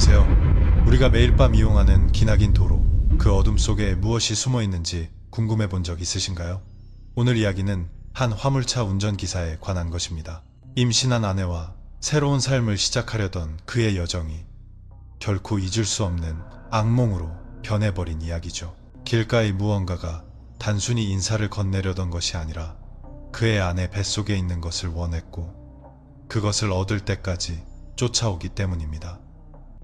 안녕하세요. 우리가 매일 밤 이용하는 기나긴 도로, 그 어둠 속에 무엇이 숨어 있는지 궁금해 본 적 있으신가요? 오늘 이야기는 한 화물차 운전기사에 관한 것입니다. 임신한 아내와 새로운 삶을 시작하려던 그의 여정이 결코 잊을 수 없는 악몽으로 변해버린 이야기죠. 길가의 무언가가 단순히 인사를 건네려던 것이 아니라 그의 아내 뱃속에 있는 것을 원했고 그것을 얻을 때까지 쫓아오기 때문입니다.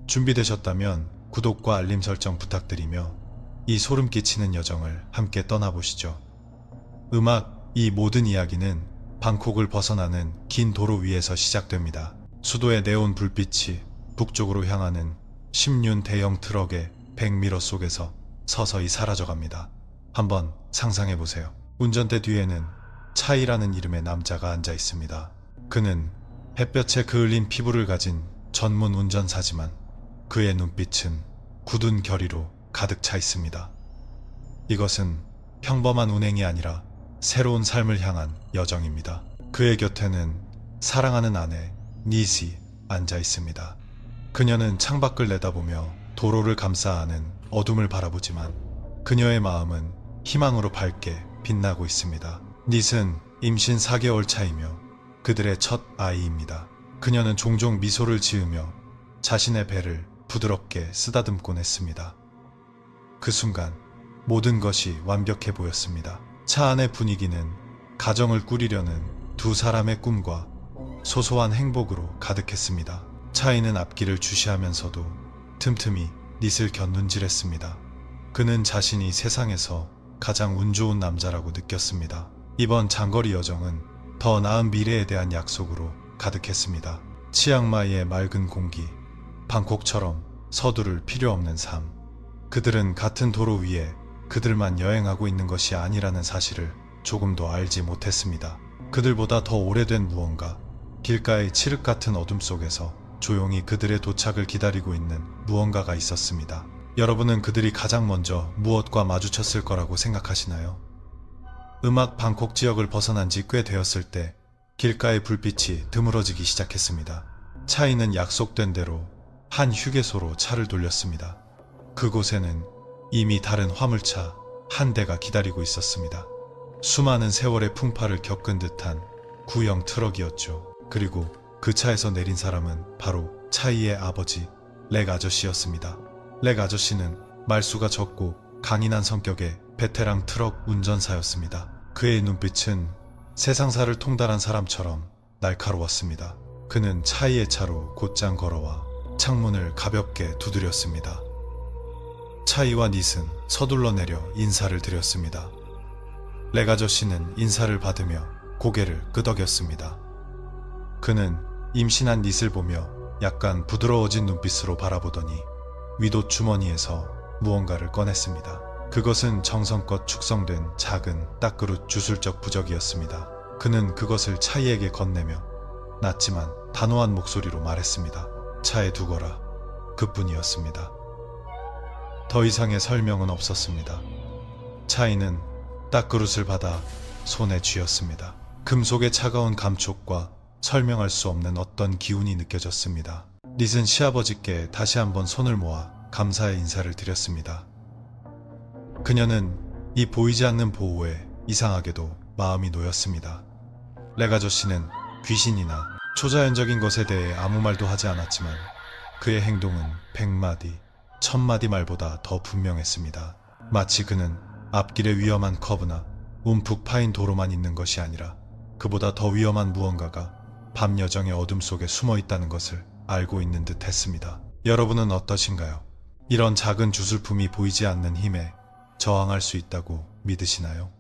준비되셨다면 구독과 알림 설정 부탁드리며 이 소름 끼치는 여정을 함께 떠나보시죠. 이 모든 이야기는 방콕을 벗어나는 긴 도로 위에서 시작됩니다. 수도의 네온 불빛이 북쪽으로 향하는 10륜 대형 트럭의 백미러 속에서 서서히 사라져갑니다. 한번 상상해보세요. 운전대 뒤에는 차이라는 이름의 남자가 앉아 있습니다. 그는 햇볕에 그을린 피부를 가진 전문 운전사지만 그의 눈빛은 굳은 결의로 가득 차 있습니다. 이것은 평범한 운행이 아니라 새로운 삶을 향한 여정입니다. 그의 곁에는 사랑하는 아내 니시 앉아 있습니다. 그녀는 창밖을 내다보며 도로를 감싸 안은 어둠을 바라보지만 그녀의 마음은 희망으로 밝게 빛나고 있습니다. 닛은 임신 4개월 차이며 그들의 첫 아이입니다. 그녀는 종종 미소를 지으며 자신의 배를 부드럽게 쓰다듬곤 했습니다. 그 순간 모든 것이 완벽해 보였습니다. 차 안의 분위기는 가정을 꾸리려는 두 사람의 꿈과 소소한 행복으로 가득했습니다. 차이는 앞길을 주시하면서도 틈틈이 닛을 곁눈질했습니다. 그는 자신이 세상에서 가장 운 좋은 남자라고 느꼈습니다. 이번 장거리 여정은 더 나은 미래에 대한 약속으로 가득했습니다. 치앙마이의 맑은 공기, 방콕처럼 서두를 필요 없는 삶. 그들은 같은 도로 위에 그들만 여행하고 있는 것이 아니라는 사실을 조금도 알지 못했습니다. 그들보다 더 오래된 무언가, 길가의 칠흑 같은 어둠 속에서 조용히 그들의 도착을 기다리고 있는 무언가가 있었습니다. 여러분은 그들이 가장 먼저 무엇과 마주쳤을 거라고 생각하시나요? 방콕 지역을 벗어난 지 꽤 되었을 때 길가의 불빛이 드물어지기 시작했습니다. 차이는 약속된 대로 한 휴게소로 차를 돌렸습니다. 그곳에는 이미 다른 화물차 한 대가 기다리고 있었습니다. 수많은 세월의 풍파를 겪은 듯한 구형 트럭이었죠. 그리고 그 차에서 내린 사람은 바로 차이의 아버지 렉 아저씨였습니다. 렉 아저씨는 말수가 적고 강인한 성격의 베테랑 트럭 운전사였습니다. 그의 눈빛은 세상사를 통달한 사람처럼 날카로웠습니다. 그는 차이의 차로 곧장 걸어와 창문을 가볍게 두드렸습니다. 차이와 닛은 서둘러 내려 인사를 드렸습니다. 렉 아저씨는 인사를 받으며 고개를 끄덕였습니다. 그는 임신한 닛을 보며 약간 부드러워진 눈빛으로 바라보더니 위도 주머니에서 무언가를 꺼냈습니다. 그것은 정성껏 축성된 작은 딱그릇 주술적 부적이었습니다. 그는 그것을 차이에게 건네며 낮지만 단호한 목소리로 말했습니다. 차에 두거라. 그뿐이었습니다. 더 이상의 설명은 없었습니다. 차이는 딱그릇을 받아 손에 쥐었습니다. 금속의 차가운 감촉과 설명할 수 없는 어떤 기운이 느껴졌습니다. 닛은 시아버지께 다시 한번 손을 모아 감사의 인사를 드렸습니다. 그녀는 이 보이지 않는 보호에 이상하게도 마음이 놓였습니다. 렉 아저씨는 귀신이나 초자연적인 것에 대해 아무 말도 하지 않았지만 그의 행동은 100마디, 1000마디 말보다 더 분명했습니다. 마치 그는 앞길에 위험한 커브나 움푹 파인 도로만 있는 것이 아니라 그보다 더 위험한 무언가가 밤 여정의 어둠 속에 숨어 있다는 것을 알고 있는 듯 했습니다. 여러분은 어떠신가요? 이런 작은 주술품이 보이지 않는 힘에 저항할 수 있다고 믿으시나요?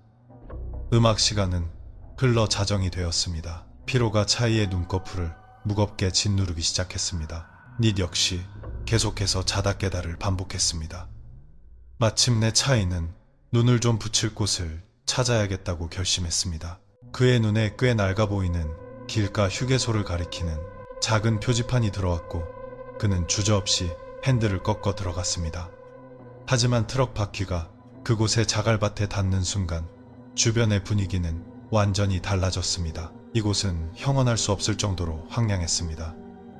음악 시간은 흘러 자정이 되었습니다. 피로가 차이의 눈꺼풀을 무겁게 짓누르기 시작했습니다. 닛 역시 계속해서 자다 깨다를 반복했습니다. 마침내 차이는 눈을 좀 붙일 곳을 찾아야겠다고 결심했습니다. 그의 눈에 꽤 낡아 보이는 길가 휴게소를 가리키는 작은 표지판이 들어왔고 그는 주저없이 핸들을 꺾어 들어갔습니다. 하지만 트럭 바퀴가 그곳의 자갈밭에 닿는 순간 주변의 분위기는 완전히 달라졌습니다. 이곳은 형언할 수 없을 정도로 황량했습니다.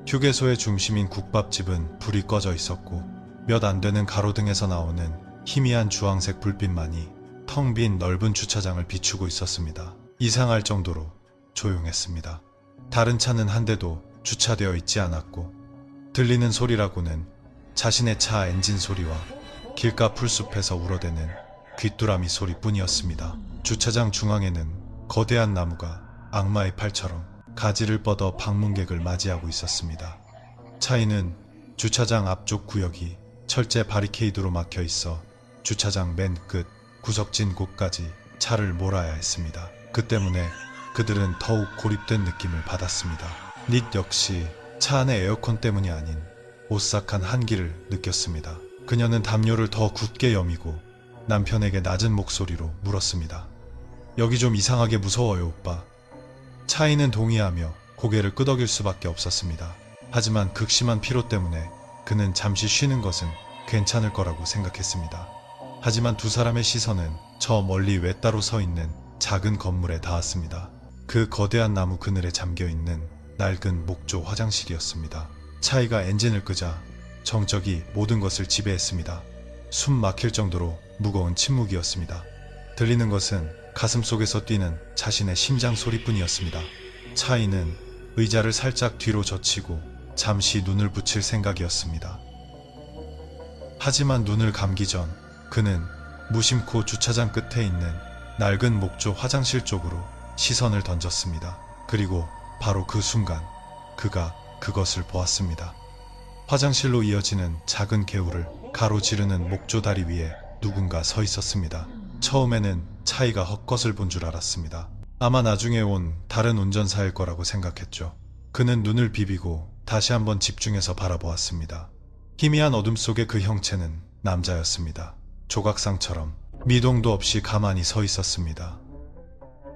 휴게소의 중심인 국밥집은 불이 꺼져 있었고 몇 안 되는 가로등에서 나오는 희미한 주황색 불빛만이 텅 빈 넓은 주차장을 비추고 있었습니다. 이상할 정도로 조용했습니다. 다른 차는 한 대도 주차되어 있지 않았고 들리는 소리라고는 자신의 차 엔진 소리와 길가 풀숲에서 우러대는 귀뚜라미 소리뿐이었습니다. 주차장 중앙에는 거대한 나무가 악마의 팔처럼 가지를 뻗어 방문객을 맞이하고 있었습니다. 차이는 주차장 앞쪽 구역이 철제 바리케이드로 막혀 있어 주차장 맨 끝 구석진 곳까지 차를 몰아야 했습니다. 그 때문에 그들은 더욱 고립된 느낌을 받았습니다. 닛 역시 차 안의 에어컨 때문이 아닌 오싹한 한기를 느꼈습니다. 그녀는 담요를 더 굳게 여미고 남편에게 낮은 목소리로 물었습니다. 여기 좀 이상하게 무서워요, 오빠. 차이는 동의하며 고개를 끄덕일 수밖에 없었습니다. 하지만 극심한 피로 때문에 그는 잠시 쉬는 것은 괜찮을 거라고 생각했습니다. 하지만 두 사람의 시선은 저 멀리 외따로 서 있는 작은 건물에 닿았습니다. 그 거대한 나무 그늘에 잠겨있는 낡은 목조 화장실이었습니다. 차이가 엔진을 끄자 정적이 모든 것을 지배했습니다. 숨 막힐 정도로 무거운 침묵이었습니다. 들리는 것은 가슴 속에서 뛰는 자신의 심장 소리뿐이었습니다. 차이는 의자를 살짝 뒤로 젖히고 잠시 눈을 붙일 생각이었습니다. 하지만 눈을 감기 전 그는 무심코 주차장 끝에 있는 낡은 목조 화장실 쪽으로 시선을 던졌습니다. 그리고 바로 그 순간 그가 그것을 보았습니다. 화장실로 이어지는 작은 개울을 가로지르는 목조 다리 위에 누군가 서 있었습니다. 처음에는 차이가 헛것을 본 줄 알았습니다. 아마 나중에 온 다른 운전사일 거라고 생각했죠. 그는 눈을 비비고 다시 한번 집중해서 바라보았습니다. 희미한 어둠 속의 그 형체는 남자였습니다. 조각상처럼 미동도 없이 가만히 서 있었습니다.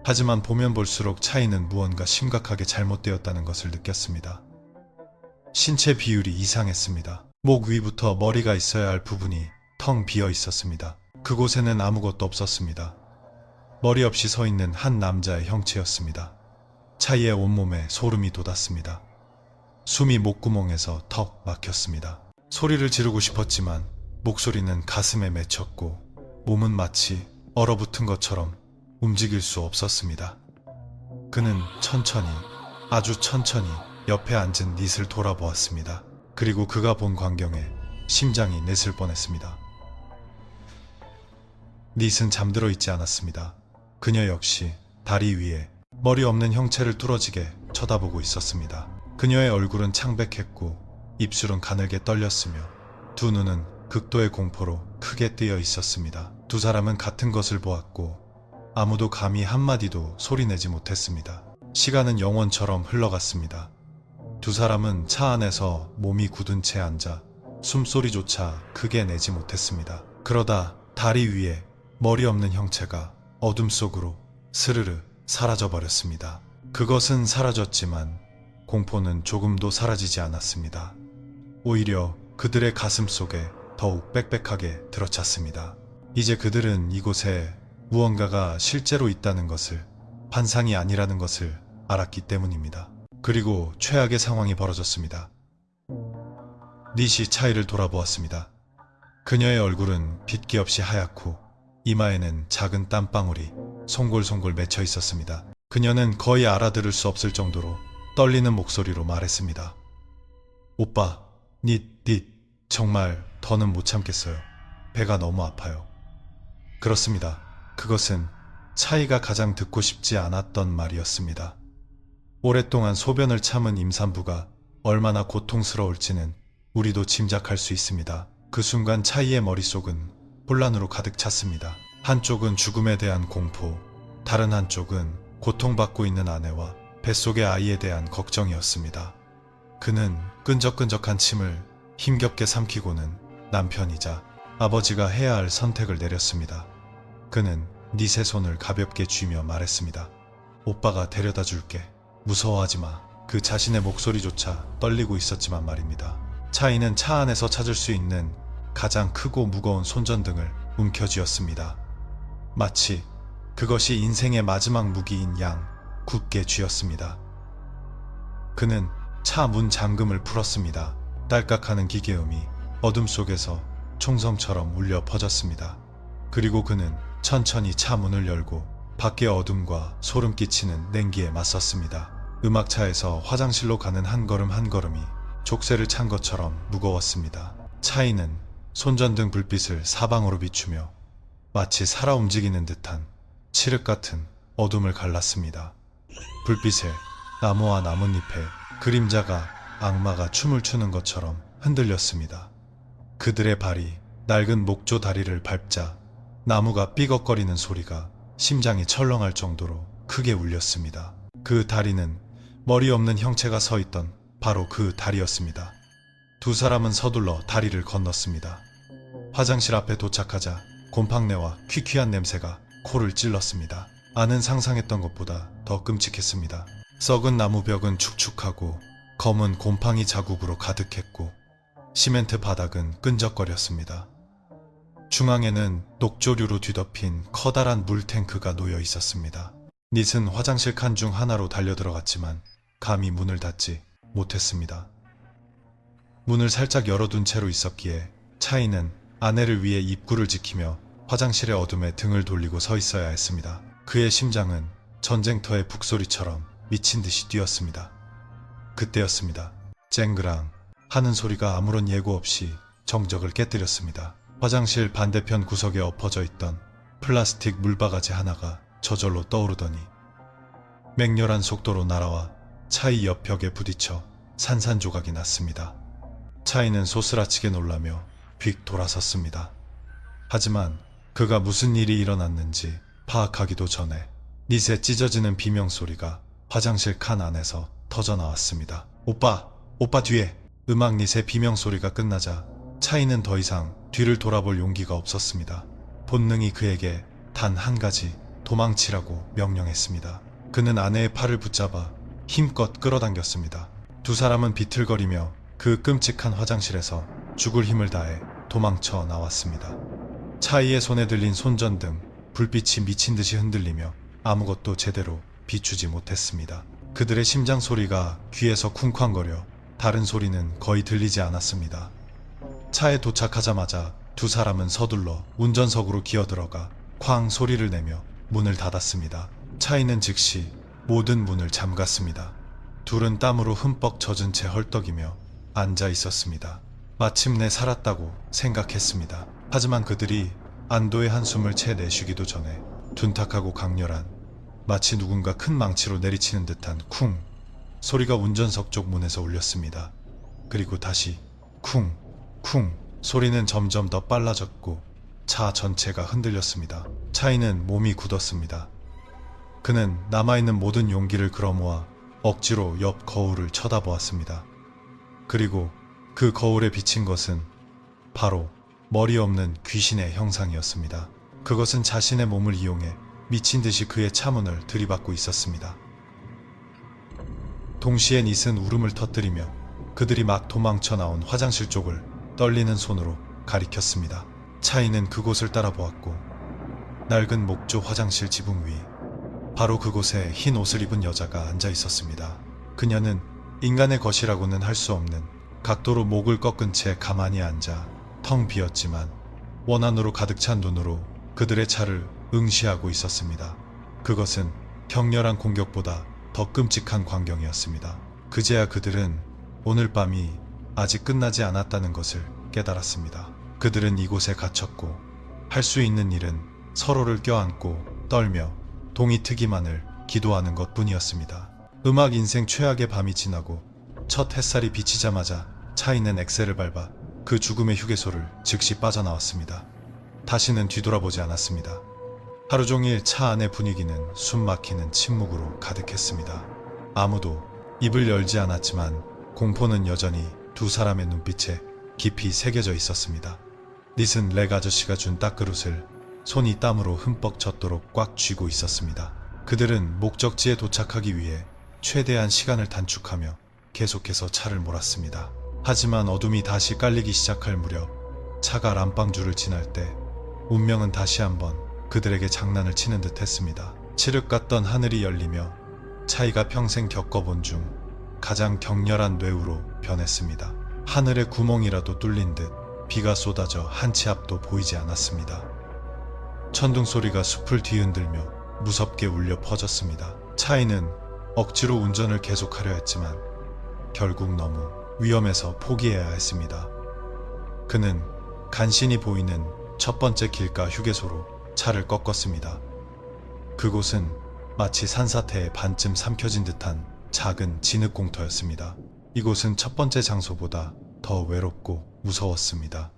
하지만 보면 볼수록 차이는 무언가 심각하게 잘못되었다는 것을 느꼈습니다. 신체 비율이 이상했습니다. 목 위부터 머리가 있어야 할 부분이 텅 비어 있었습니다. 그곳에는 아무것도 없었습니다. 머리 없이 서 있는 한 남자의 형체였습니다. 차이의 온몸에 소름이 돋았습니다. 숨이 목구멍에서 턱 막혔습니다. 소리를 지르고 싶었지만 목소리는 가슴에 맺혔고 몸은 마치 얼어붙은 것처럼 움직일 수 없었습니다. 그는 천천히, 아주 천천히 옆에 앉은 닛을 돌아보았습니다. 그리고 그가 본 광경에 심장이 냈을 뻔했습니다. 닛은 잠들어 있지 않았습니다. 그녀 역시 다리 위에 머리 없는 형체를 뚫어지게 쳐다보고 있었습니다. 그녀의 얼굴은 창백했고 입술은 가늘게 떨렸으며 두 눈은 극도의 공포로 크게 뜨여 있었습니다. 두 사람은 같은 것을 보았고 아무도 감히 한마디도 소리내지 못했습니다. 시간은 영원처럼 흘러갔습니다. 두 사람은 차 안에서 몸이 굳은 채 앉아 숨소리조차 크게 내지 못했습니다. 그러다 다리 위에 머리 없는 형체가 어둠 속으로 스르르 사라져버렸습니다. 그것은 사라졌지만 공포는 조금도 사라지지 않았습니다. 오히려 그들의 가슴 속에 더욱 빽빽하게 들어찼습니다. 이제 그들은 이곳에 무언가가 실제로 있다는 것을, 환상이 아니라는 것을 알았기 때문입니다. 그리고 최악의 상황이 벌어졌습니다. 닛이 차이를 돌아보았습니다. 그녀의 얼굴은 빗기 없이 하얗고 이마에는 작은 땀방울이 송골송골 맺혀 있었습니다. 그녀는 거의 알아들을 수 없을 정도로 떨리는 목소리로 말했습니다. 오빠, 닛, 정말 더는 못 참겠어요. 배가 너무 아파요. 그렇습니다. 그것은 차이가 가장 듣고 싶지 않았던 말이었습니다. 오랫동안 소변을 참은 임산부가 얼마나 고통스러울지는 우리도 짐작할 수 있습니다. 그 순간 차이의 머릿속은 혼란으로 가득 찼습니다. 한쪽은 죽음에 대한 공포, 다른 한쪽은 고통받고 있는 아내와 뱃속의 아이에 대한 걱정이었습니다. 그는 끈적끈적한 침을 힘겹게 삼키고는 남편이자 아버지가 해야 할 선택을 내렸습니다. 그는 닛의 손을 가볍게 쥐며 말했습니다. 오빠가 데려다 줄게. 무서워하지 마. 그 자신의 목소리조차 떨리고 있었지만 말입니다. 차이는 차 안에서 찾을 수 있는 가장 크고 무거운 손전등을 움켜쥐었습니다. 마치 그것이 인생의 마지막 무기인 양 굳게 쥐었습니다. 그는 차 문 잠금을 풀었습니다. 딸깍하는 기계음이 어둠 속에서 총성처럼 울려 퍼졌습니다. 그리고 그는 천천히 차 문을 열고 밖의 어둠과 소름 끼치는 냉기에 맞섰습니다. 음악차에서 화장실로 가는 한 걸음 한 걸음이 족쇄를 찬 것처럼 무거웠습니다. 차이는 손전등 불빛을 사방으로 비추며 마치 살아 움직이는 듯한 칠흑 같은 어둠을 갈랐습니다. 불빛에 나무와 나뭇잎에 그림자가 악마가 춤을 추는 것처럼 흔들렸습니다. 그들의 발이 낡은 목조 다리를 밟자 나무가 삐걱거리는 소리가 심장이 철렁할 정도로 크게 울렸습니다. 그 다리는 머리 없는 형체가 서 있던 바로 그 다리였습니다. 두 사람은 서둘러 다리를 건넜습니다. 화장실 앞에 도착하자 곰팡내와 퀴퀴한 냄새가 코를 찔렀습니다. 안은 상상했던 것보다 더 끔찍했습니다. 썩은 나무 벽은 축축하고 검은 곰팡이 자국으로 가득했고 시멘트 바닥은 끈적거렸습니다. 중앙에는 녹조류로 뒤덮인 커다란 물탱크가 놓여 있었습니다. 닛은 화장실 칸 중 하나로 달려들어갔지만 감히 문을 닫지 못했습니다. 문을 살짝 열어둔 채로 있었기에 차이는 아내를 위해 입구를 지키며 화장실의 어둠에 등을 돌리고 서 있어야 했습니다. 그의 심장은 전쟁터의 북소리처럼 미친 듯이 뛰었습니다. 그때였습니다. 쨍그랑 하는 소리가 아무런 예고 없이 정적을 깨뜨렸습니다. 화장실 반대편 구석에 엎어져 있던 플라스틱 물바가지 하나가 저절로 떠오르더니 맹렬한 속도로 날아와 차이 옆 벽에 부딪혀 산산조각이 났습니다. 차이는 소스라치게 놀라며 휙 돌아섰습니다. 하지만 그가 무슨 일이 일어났는지 파악하기도 전에 닛의 찢어지는 비명소리가 화장실 칸 안에서 터져나왔습니다. 오빠 뒤에! 음악 닛의 비명소리가 끝나자 차이는 더 이상 뒤를 돌아볼 용기가 없었습니다. 본능이 그에게 단 한 가지 도망치라고 명령했습니다. 그는 아내의 팔을 붙잡아 힘껏 끌어당겼습니다. 두 사람은 비틀거리며 그 끔찍한 화장실에서 죽을 힘을 다해 도망쳐 나왔습니다. 차이의 손에 들린 손전등, 불빛이 미친 듯이 흔들리며 아무것도 제대로 비추지 못했습니다. 그들의 심장 소리가 귀에서 쿵쾅거려 다른 소리는 거의 들리지 않았습니다. 차에 도착하자마자 두 사람은 서둘러 운전석으로 기어들어가 쾅 소리를 내며 문을 닫았습니다. 차이는 즉시 모든 문을 잠갔습니다. 둘은 땀으로 흠뻑 젖은 채 헐떡이며 앉아 있었습니다. 마침내 살았다고 생각했습니다. 하지만 그들이 안도의 한숨을 채 내쉬기도 전에 둔탁하고 강렬한 마치 누군가 큰 망치로 내리치는 듯한 쿵 소리가 운전석 쪽 문에서 울렸습니다. 그리고 다시 쿵 소리는 점점 더 빨라졌고 차 전체가 흔들렸습니다. 차이는 몸이 굳었습니다. 그는 남아있는 모든 용기를 끌어모아 억지로 옆 거울을 쳐다보았습니다. 그리고 그 거울에 비친 것은 바로 머리 없는 귀신의 형상이었습니다. 그것은 자신의 몸을 이용해 미친 듯이 그의 차문을 들이받고 있었습니다. 동시에 닛은 울음을 터뜨리며 그들이 막 도망쳐 나온 화장실 쪽을 떨리는 손으로 가리켰습니다. 차이는 그곳을 따라보았고 낡은 목조 화장실 지붕 위 바로 그곳에 흰 옷을 입은 여자가 앉아 있었습니다. 그녀는 인간의 것이라고는 할 수 없는 각도로 목을 꺾은 채 가만히 앉아 텅 비었지만 원한으로 가득 찬 눈으로 그들의 차를 응시하고 있었습니다. 그것은 격렬한 공격보다 더 끔찍한 광경이었습니다. 그제야 그들은 오늘 밤이 아직 끝나지 않았다는 것을 깨달았습니다. 그들은 이곳에 갇혔고 할 수 있는 일은 서로를 껴안고 떨며 동이 트기만을 기도하는 것뿐이었습니다. 음악 인생 최악의 밤이 지나고 첫 햇살이 비치자마자 차이는 엑셀을 밟아 그 죽음의 휴게소를 즉시 빠져나왔습니다. 다시는 뒤돌아보지 않았습니다. 하루 종일 차 안의 분위기는 숨막히는 침묵으로 가득했습니다. 아무도 입을 열지 않았지만 공포는 여전히 두 사람의 눈빛에 깊이 새겨져 있었습니다. 닛은 렉 아저씨가 준 딱그릇을 손이 땀으로 흠뻑 젖도록 꽉 쥐고 있었습니다. 그들은 목적지에 도착하기 위해 최대한 시간을 단축하며 계속해서 차를 몰았습니다. 하지만 어둠이 다시 깔리기 시작할 무렵 차가 람방주를 지날 때 운명은 다시 한번 그들에게 장난을 치는 듯 했습니다. 칠흑 같던 하늘이 열리며 차이가 평생 겪어본 중 가장 격렬한 뇌우로 변했습니다. 하늘에 구멍이라도 뚫린 듯 비가 쏟아져 한 치 앞도 보이지 않았습니다. 천둥 소리가 숲을 뒤흔들며 무섭게 울려 퍼졌습니다. 차이는 억지로 운전을 계속하려 했지만 결국 너무 위험해서 포기해야 했습니다. 그는 간신히 보이는 첫 번째 길가 휴게소로 차를 꺾었습니다. 그곳은 마치 산사태에 반쯤 삼켜진 듯한 작은 진흙공터였습니다. 이곳은 첫 번째 장소보다 더 외롭고 무서웠습니다.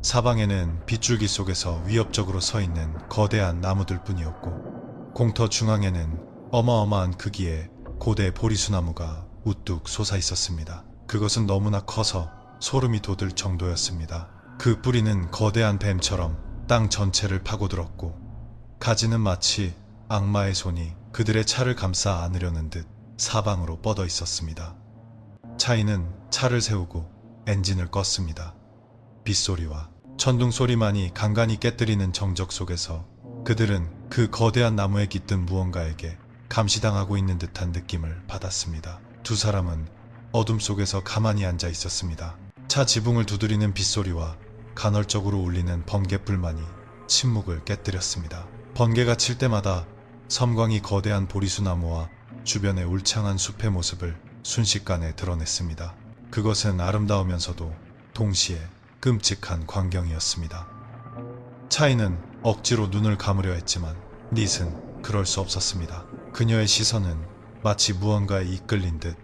사방에는 빗줄기 속에서 위협적으로 서 있는 거대한 나무들 뿐이었고, 공터 중앙에는 어마어마한 크기의 고대 보리수나무가 우뚝 솟아 있었습니다. 그것은 너무나 커서 소름이 돋을 정도였습니다. 그 뿌리는 거대한 뱀처럼 땅 전체를 파고들었고, 가지는 마치 악마의 손이 그들의 차를 감싸 안으려는 듯 사방으로 뻗어 있었습니다. 차이는 차를 세우고 엔진을 껐습니다. 빗소리와 천둥 소리만이 간간히 깨뜨리는 정적 속에서 그들은 그 거대한 나무에 깃든 무언가에게 감시당하고 있는 듯한 느낌을 받았습니다. 두 사람은 어둠 속에서 가만히 앉아 있었습니다. 차 지붕을 두드리는 빗소리와 간헐적으로 울리는 번개불만이 침묵을 깨뜨렸습니다. 번개가 칠 때마다 섬광이 거대한 보리수나무와 주변의 울창한 숲의 모습을 순식간에 드러냈습니다. 그것은 아름다우면서도 동시에 끔찍한 광경이었습니다. 차이는 억지로 눈을 감으려 했지만 닛은 그럴 수 없었습니다. 그녀의 시선은 마치 무언가에 이끌린 듯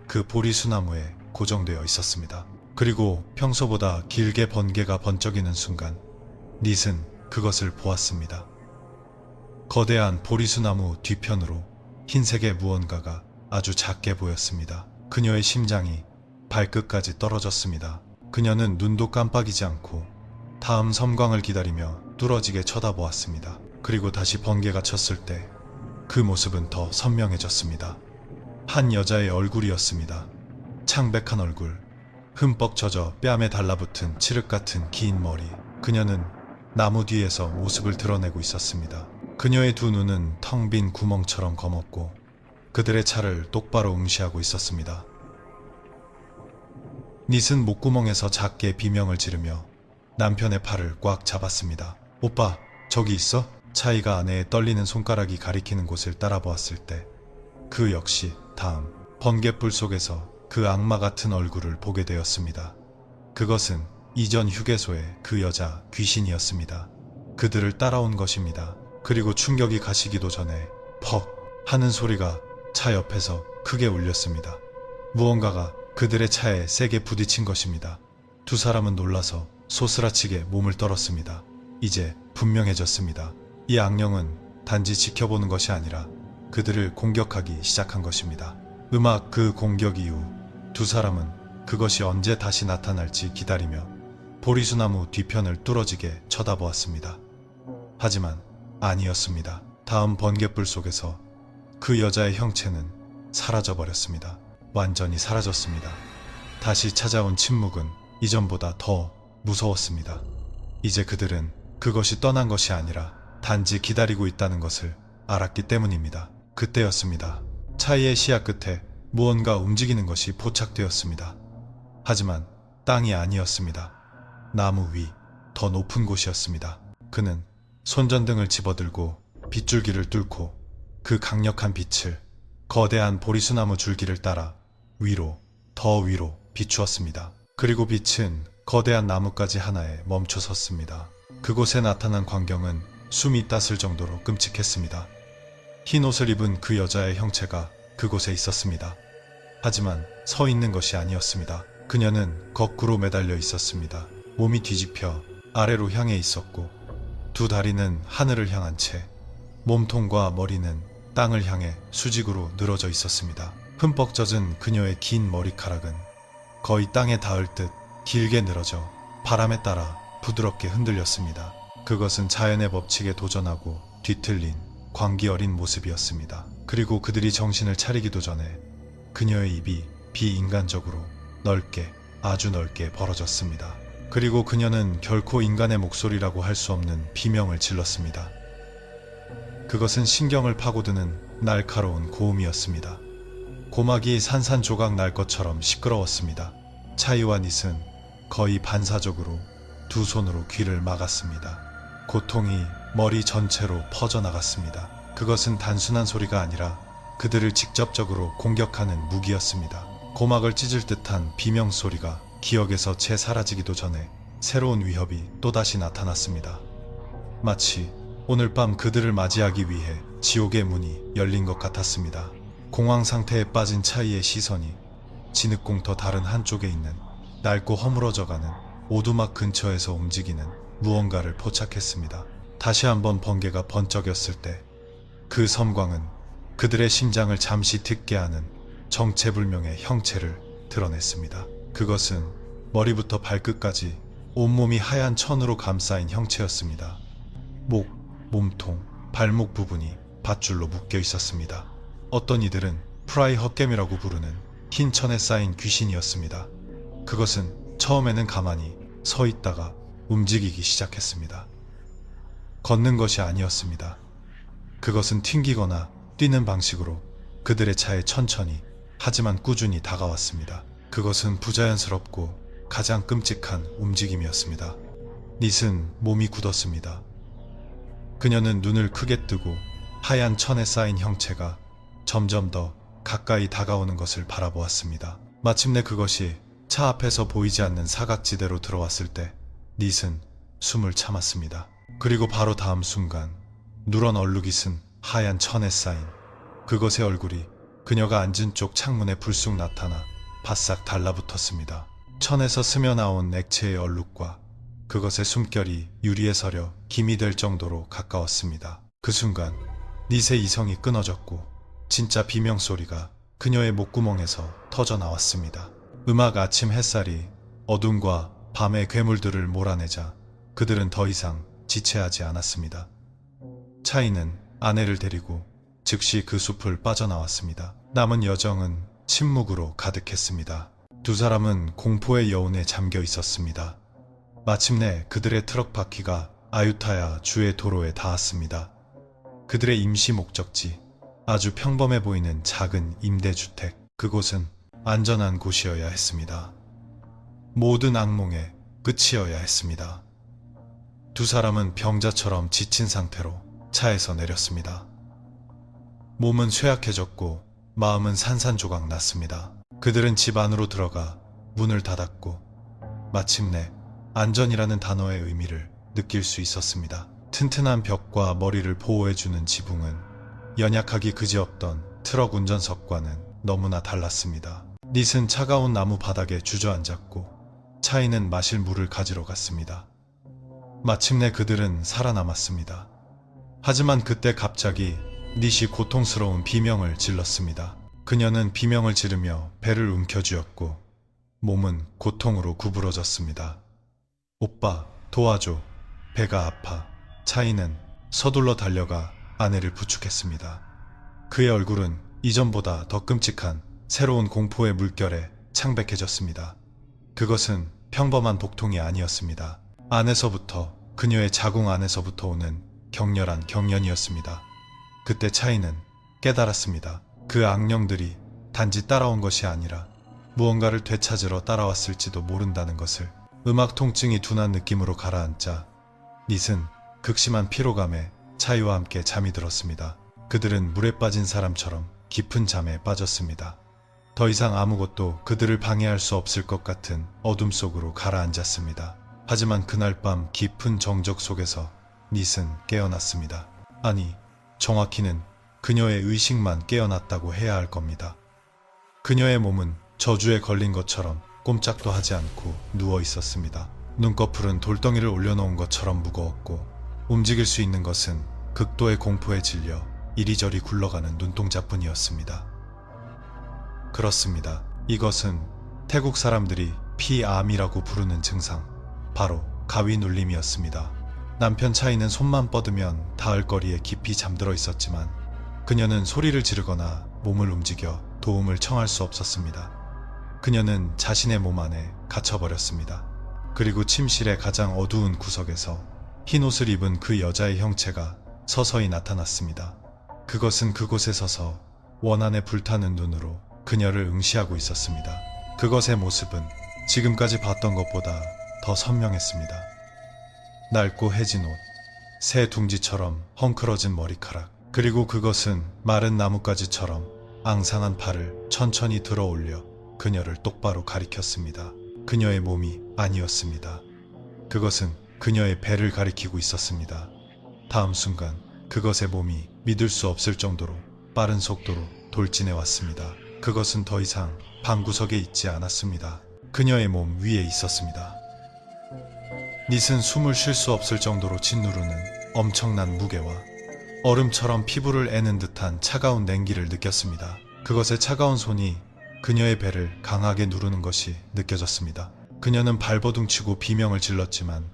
그 보리수나무에 고정되어 있었습니다. 그리고 평소보다 길게 번개가 번쩍이는 순간 닛은 그것을 보았습니다. 거대한 보리수나무 뒤편으로 흰색의 무언가가 아주 작게 보였습니다. 그녀의 심장이 발끝까지 떨어졌습니다. 그녀는 눈도 깜빡이지 않고 다음 섬광을 기다리며 뚫어지게 쳐다보았습니다. 그리고 다시 번개가 쳤을 때 그 모습은 더 선명해졌습니다. 한 여자의 얼굴이었습니다. 창백한 얼굴, 흠뻑 젖어 뺨에 달라붙은 칠흑 같은 긴 머리. 그녀는 나무 뒤에서 모습을 드러내고 있었습니다. 그녀의 두 눈은 텅 빈 구멍처럼 검었고 그들의 차를 똑바로 응시하고 있었습니다. 닛은 목구멍에서 작게 비명을 지르며 남편의 팔을 꽉 잡았습니다. 오빠, 저기 있어? 차이가 아내의 떨리는 손가락이 가리키는 곳을 따라보았을 때 그 역시 다음 번갯불 속에서 그 악마 같은 얼굴을 보게 되었습니다. 그것은 이전 휴게소의 그 여자 귀신이었습니다. 그들을 따라온 것입니다. 그리고 충격이 가시기도 전에 퍽 하는 소리가 차 옆에서 크게 울렸습니다. 무언가가 그들의 차에 세게 부딪힌 것입니다. 두 사람은 놀라서 소스라치게 몸을 떨었습니다. 이제 분명해졌습니다. 이 악령은 단지 지켜보는 것이 아니라 그들을 공격하기 시작한 것입니다. 음악 그 공격 이후 두 사람은 그것이 언제 다시 나타날지 기다리며 보리수나무 뒤편을 뚫어지게 쳐다보았습니다. 하지만 아니었습니다. 다음 번갯불 속에서 그 여자의 형체는 사라져버렸습니다. 완전히 사라졌습니다. 다시 찾아온 침묵은 이전보다 더 무서웠습니다. 이제 그들은 그것이 떠난 것이 아니라 단지 기다리고 있다는 것을 알았기 때문입니다. 그때였습니다. 차이의 시야 끝에 무언가 움직이는 것이 포착되었습니다. 하지만 땅이 아니었습니다. 나무 위, 더 높은 곳이었습니다. 그는 손전등을 집어들고 빗줄기를 뚫고 그 강력한 빛을 거대한 보리수나무 줄기를 따라 위로, 더 위로 비추었습니다. 그리고 빛은 거대한 나뭇가지 하나에 멈춰 섰습니다. 그곳에 나타난 광경은 숨이 땄을 정도로 끔찍했습니다. 흰 옷을 입은 그 여자의 형체가 그곳에 있었습니다. 하지만 서 있는 것이 아니었습니다. 그녀는 거꾸로 매달려 있었습니다. 몸이 뒤집혀 아래로 향해 있었고 두 다리는 하늘을 향한 채 몸통과 머리는 땅을 향해 수직으로 늘어져 있었습니다. 흠뻑 젖은 그녀의 긴 머리카락은 거의 땅에 닿을 듯 길게 늘어져 바람에 따라 부드럽게 흔들렸습니다. 그것은 자연의 법칙에 도전하고 뒤틀린 광기 어린 모습이었습니다. 그리고 그들이 정신을 차리기도 전에 그녀의 입이 비인간적으로 넓게, 아주 넓게 벌어졌습니다. 그리고 그녀는 결코 인간의 목소리라고 할 수 없는 비명을 질렀습니다. 그것은 신경을 파고드는 날카로운 고음이었습니다. 고막이 산산조각 날 것처럼 시끄러웠습니다. 차이와 닛은 거의 반사적으로 두 손으로 귀를 막았습니다. 고통이 머리 전체로 퍼져나갔습니다. 그것은 단순한 소리가 아니라 그들을 직접적으로 공격하는 무기였습니다. 고막을 찢을 듯한 비명 소리가 기억에서 채 사라지기도 전에 새로운 위협이 또다시 나타났습니다. 마치 오늘 밤 그들을 맞이하기 위해 지옥의 문이 열린 것 같았습니다. 공황 상태에 빠진 차이의 시선이 진흙공터 다른 한쪽에 있는 낡고 허물어져가는 오두막 근처에서 움직이는 무언가를 포착했습니다. 다시 한번 번개가 번쩍였을 때 그 섬광은 그들의 심장을 잠시 듣게 하는 정체불명의 형체를 드러냈습니다. 그것은 머리부터 발끝까지 온몸이 하얀 천으로 감싸인 형체였습니다. 목, 몸통, 발목 부분이 밧줄로 묶여 있었습니다. 어떤 이들은 프라이 헛개미라고 부르는 흰 천에 쌓인 귀신이었습니다. 그것은 처음에는 가만히 서 있다가 움직이기 시작했습니다. 걷는 것이 아니었습니다. 그것은 튕기거나 뛰는 방식으로 그들의 차에 천천히 하지만 꾸준히 다가왔습니다. 그것은 부자연스럽고 가장 끔찍한 움직임이었습니다. 닛은 몸이 굳었습니다. 그녀는 눈을 크게 뜨고 하얀 천에 쌓인 형체가 점점 더 가까이 다가오는 것을 바라보았습니다. 마침내 그것이 차 앞에서 보이지 않는 사각지대로 들어왔을 때 닛은 숨을 참았습니다. 그리고 바로 다음 순간 누런 얼룩이 쓴 하얀 천에 쌓인 그것의 얼굴이 그녀가 앉은 쪽 창문에 불쑥 나타나 바싹 달라붙었습니다. 천에서 스며나온 액체의 얼룩과 그것의 숨결이 유리에 서려 김이 될 정도로 가까웠습니다. 그 순간 닛의 이성이 끊어졌고 진짜 비명소리가 그녀의 목구멍에서 터져 나왔습니다. 음악 아침 햇살이 어둠과 밤의 괴물들을 몰아내자 그들은 더 이상 지체하지 않았습니다. 차이는 아내를 데리고 즉시 그 숲을 빠져나왔습니다. 남은 여정은 침묵으로 가득했습니다. 두 사람은 공포의 여운에 잠겨 있었습니다. 마침내 그들의 트럭 바퀴가 아유타야 주의 도로에 닿았습니다. 그들의 임시 목적지, 아주 평범해 보이는 작은 임대주택, 그곳은 안전한 곳이어야 했습니다. 모든 악몽의 끝이어야 했습니다. 두 사람은 병자처럼 지친 상태로 차에서 내렸습니다. 몸은 쇠약해졌고 마음은 산산조각 났습니다. 그들은 집 안으로 들어가 문을 닫았고 마침내 안전이라는 단어의 의미를 느낄 수 있었습니다. 튼튼한 벽과 머리를 보호해주는 지붕은 연약하기 그지없던 트럭 운전석과는 너무나 달랐습니다. 닛은 차가운 나무 바닥에 주저앉았고 차이는 마실 물을 가지러 갔습니다. 마침내 그들은 살아남았습니다. 하지만 그때 갑자기 닛이 고통스러운 비명을 질렀습니다. 그녀는 비명을 지르며 배를 움켜쥐었고 몸은 고통으로 구부러졌습니다. 오빠, 도와줘. 배가 아파. 차이는 서둘러 달려가 아내를 부축했습니다. 그의 얼굴은 이전보다 더 끔찍한 새로운 공포의 물결에 창백해졌습니다. 그것은 평범한 복통이 아니었습니다. 안에서부터, 그녀의 자궁 안에서부터 오는 격렬한 경련이었습니다. 그때 차이는 깨달았습니다. 그 악령들이 단지 따라온 것이 아니라 무언가를 되찾으러 따라왔을지도 모른다는 것을. 음악 통증이 둔한 느낌으로 가라앉자 닛은 극심한 피로감에 차이와 함께 잠이 들었습니다. 그들은 물에 빠진 사람처럼 깊은 잠에 빠졌습니다. 더 이상 아무것도 그들을 방해할 수 없을 것 같은 어둠 속으로 가라앉았습니다. 하지만 그날 밤 깊은 정적 속에서 닛은 깨어났습니다. 아니, 정확히는 그녀의 의식만 깨어났다고 해야 할 겁니다. 그녀의 몸은 저주에 걸린 것처럼 꼼짝도 하지 않고 누워 있었습니다. 눈꺼풀은 돌덩이를 올려놓은 것처럼 무거웠고 움직일 수 있는 것은 극도의 공포에 질려 이리저리 굴러가는 눈동자뿐이었습니다. 그렇습니다. 이것은 태국 사람들이 피암이라고 부르는 증상, 바로 가위 눌림이었습니다. 남편 차이는 손만 뻗으면 닿을 거리에 깊이 잠들어 있었지만 그녀는 소리를 지르거나 몸을 움직여 도움을 청할 수 없었습니다. 그녀는 자신의 몸 안에 갇혀버렸습니다. 그리고 침실의 가장 어두운 구석에서 흰 옷을 입은 그 여자의 형체가 서서히 나타났습니다. 그것은 그곳에 서서 원한에 불타는 눈으로 그녀를 응시하고 있었습니다. 그것의 모습은 지금까지 봤던 것보다 더 선명했습니다. 낡고 해진 옷, 새 둥지처럼 헝클어진 머리카락, 그리고 그것은 마른 나뭇가지처럼 앙상한 팔을 천천히 들어 올려 그녀를 똑바로 가리켰습니다. 그녀의 몸이 아니었습니다. 그것은 그녀의 배를 가리키고 있었습니다. 다음 순간 그것의 몸이 믿을 수 없을 정도로 빠른 속도로 돌진해 왔습니다. 그것은 더 이상 방구석에 있지 않았습니다. 그녀의 몸 위에 있었습니다. 닛은 숨을 쉴 수 없을 정도로 짓누르는 엄청난 무게와 얼음처럼 피부를 애는 듯한 차가운 냉기를 느꼈습니다. 그것의 차가운 손이 그녀의 배를 강하게 누르는 것이 느껴졌습니다. 그녀는 발버둥치고 비명을 질렀지만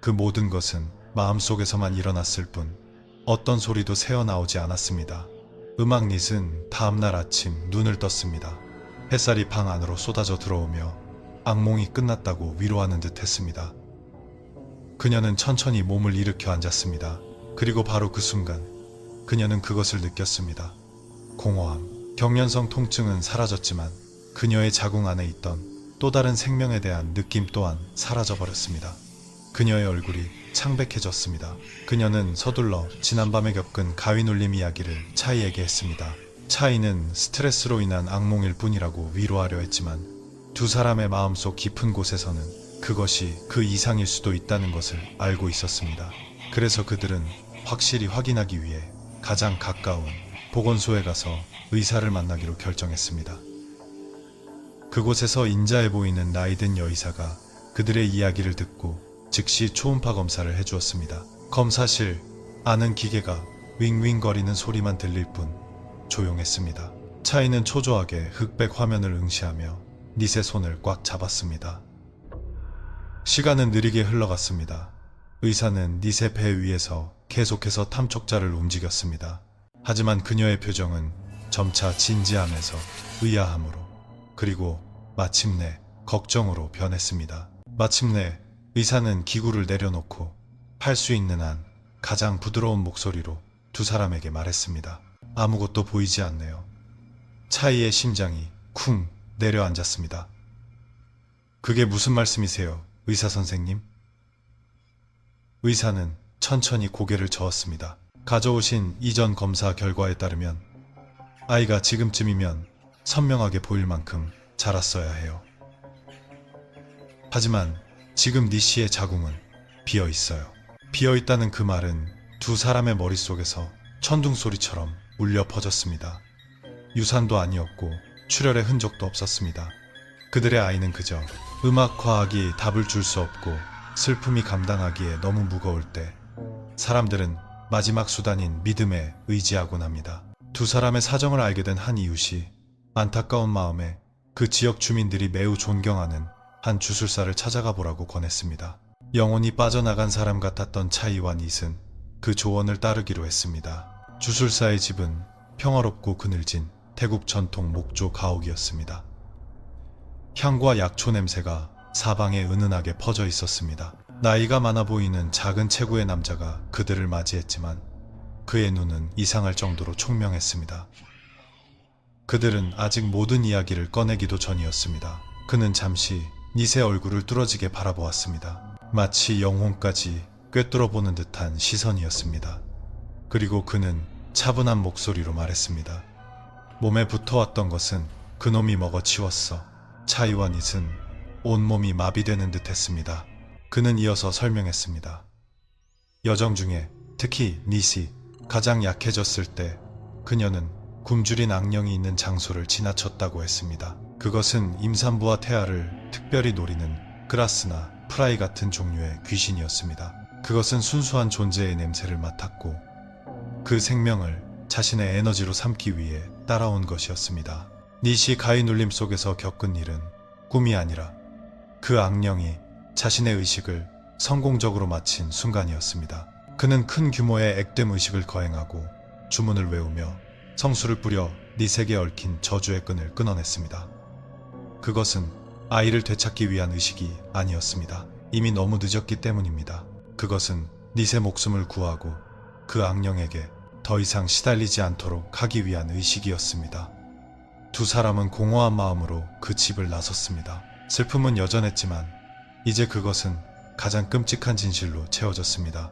그 모든 것은 마음속에서만 일어났을 뿐 어떤 소리도 새어나오지 않았습니다. 음악 닛은 다음날 아침 눈을 떴습니다. 햇살이 방 안으로 쏟아져 들어오며 악몽이 끝났다고 위로하는 듯 했습니다. 그녀는 천천히 몸을 일으켜 앉았습니다. 그리고 바로 그 순간 그녀는 그것을 느꼈습니다. 공허함, 경련성 통증은 사라졌지만 그녀의 자궁 안에 있던 또 다른 생명에 대한 느낌 또한 사라져버렸습니다. 그녀의 얼굴이 창백해졌습니다. 그녀는 서둘러 지난밤에 겪은 가위 눌림 이야기를 차이에게 했습니다. 차이는 스트레스로 인한 악몽일 뿐이라고 위로하려 했지만 두 사람의 마음속 깊은 곳에서는 그것이 그 이상일 수도 있다는 것을 알고 있었습니다. 그래서 그들은 확실히 확인하기 위해 가장 가까운 보건소에 가서 의사를 만나기로 결정했습니다. 그곳에서 인자해 보이는 나이든 여의사가 그들의 이야기를 듣고 즉시 초음파 검사를 해주었습니다. 검사실 안은 기계가 윙윙거리는 소리만 들릴 뿐 조용했습니다. 차이는 초조하게 흑백 화면을 응시하며 닛의 손을 꽉 잡았습니다. 시간은 느리게 흘러갔습니다. 의사는 닛의 배 위에서 계속해서 탐촉자를 움직였습니다. 하지만 그녀의 표정은 점차 진지함에서 의아함으로 그리고 마침내 걱정으로 변했습니다. 마침내 의사는 기구를 내려놓고 할 수 있는 한 가장 부드러운 목소리로 두 사람에게 말했습니다. 아무것도 보이지 않네요. 차이의 심장이 쿵 내려앉았습니다. 그게 무슨 말씀이세요, 의사 선생님? 의사는 천천히 고개를 저었습니다. 가져오신 이전 검사 결과에 따르면 아이가 지금쯤이면 선명하게 보일 만큼 자랐어야 해요. 하지만 지금 닛씨의 자궁은 비어 있어요. 비어 있다는 그 말은 두 사람의 머릿속에서 천둥소리처럼 울려 퍼졌습니다. 유산도 아니었고 출혈의 흔적도 없었습니다. 그들의 아이는 그저 음악 과학이 답을 줄 수 없고 슬픔이 감당하기에 너무 무거울 때 사람들은 마지막 수단인 믿음에 의지하곤 합니다. 두 사람의 사정을 알게 된 한 이웃이 안타까운 마음에 그 지역 주민들이 매우 존경하는 한 주술사를 찾아가 보라고 권했습니다. 영혼이 빠져나간 사람 같았던 차이와 닛은 그 조언을 따르기로 했습니다. 주술사의 집은 평화롭고 그늘진 태국 전통 목조 가옥이었습니다. 향과 약초 냄새가 사방에 은은하게 퍼져 있었습니다. 나이가 많아 보이는 작은 체구의 남자가 그들을 맞이했지만 그의 눈은 이상할 정도로 총명했습니다. 그들은 아직 모든 이야기를 꺼내기도 전이었습니다. 그는 잠시 닛의 얼굴을 뚫어지게 바라보았습니다. 마치 영혼까지 꿰뚫어보는 듯한 시선이었습니다. 그리고 그는 차분한 목소리로 말했습니다. 몸에 붙어왔던 것은 그놈이 먹어치웠어. 차이와 닛은 온몸이 마비되는 듯 했습니다. 그는 이어서 설명했습니다. 여정 중에 특히 닛이 가장 약해졌을 때 그녀는 굶주린 악령이 있는 장소를 지나쳤다고 했습니다. 그것은 임산부와 태아를 특별히 노리는 그라스나 프라이 같은 종류의 귀신이었습니다. 그것은 순수한 존재의 냄새를 맡았고 그 생명을 자신의 에너지로 삼기 위해 따라온 것이었습니다. 닛이 가위 눌림 속에서 겪은 일은 꿈이 아니라 그 악령이 자신의 의식을 성공적으로 마친 순간이었습니다. 그는 큰 규모의 액땜 의식을 거행하고 주문을 외우며 성수를 뿌려 닛에게 얽힌 저주의 끈을 끊어냈습니다. 그것은 아이를 되찾기 위한 의식이 아니었습니다. 이미 너무 늦었기 때문입니다. 그것은 닛의 목숨을 구하고 그 악령에게 더 이상 시달리지 않도록 하기 위한 의식이었습니다. 두 사람은 공허한 마음으로 그 집을 나섰습니다. 슬픔은 여전했지만 이제 그것은 가장 끔찍한 진실로 채워졌습니다.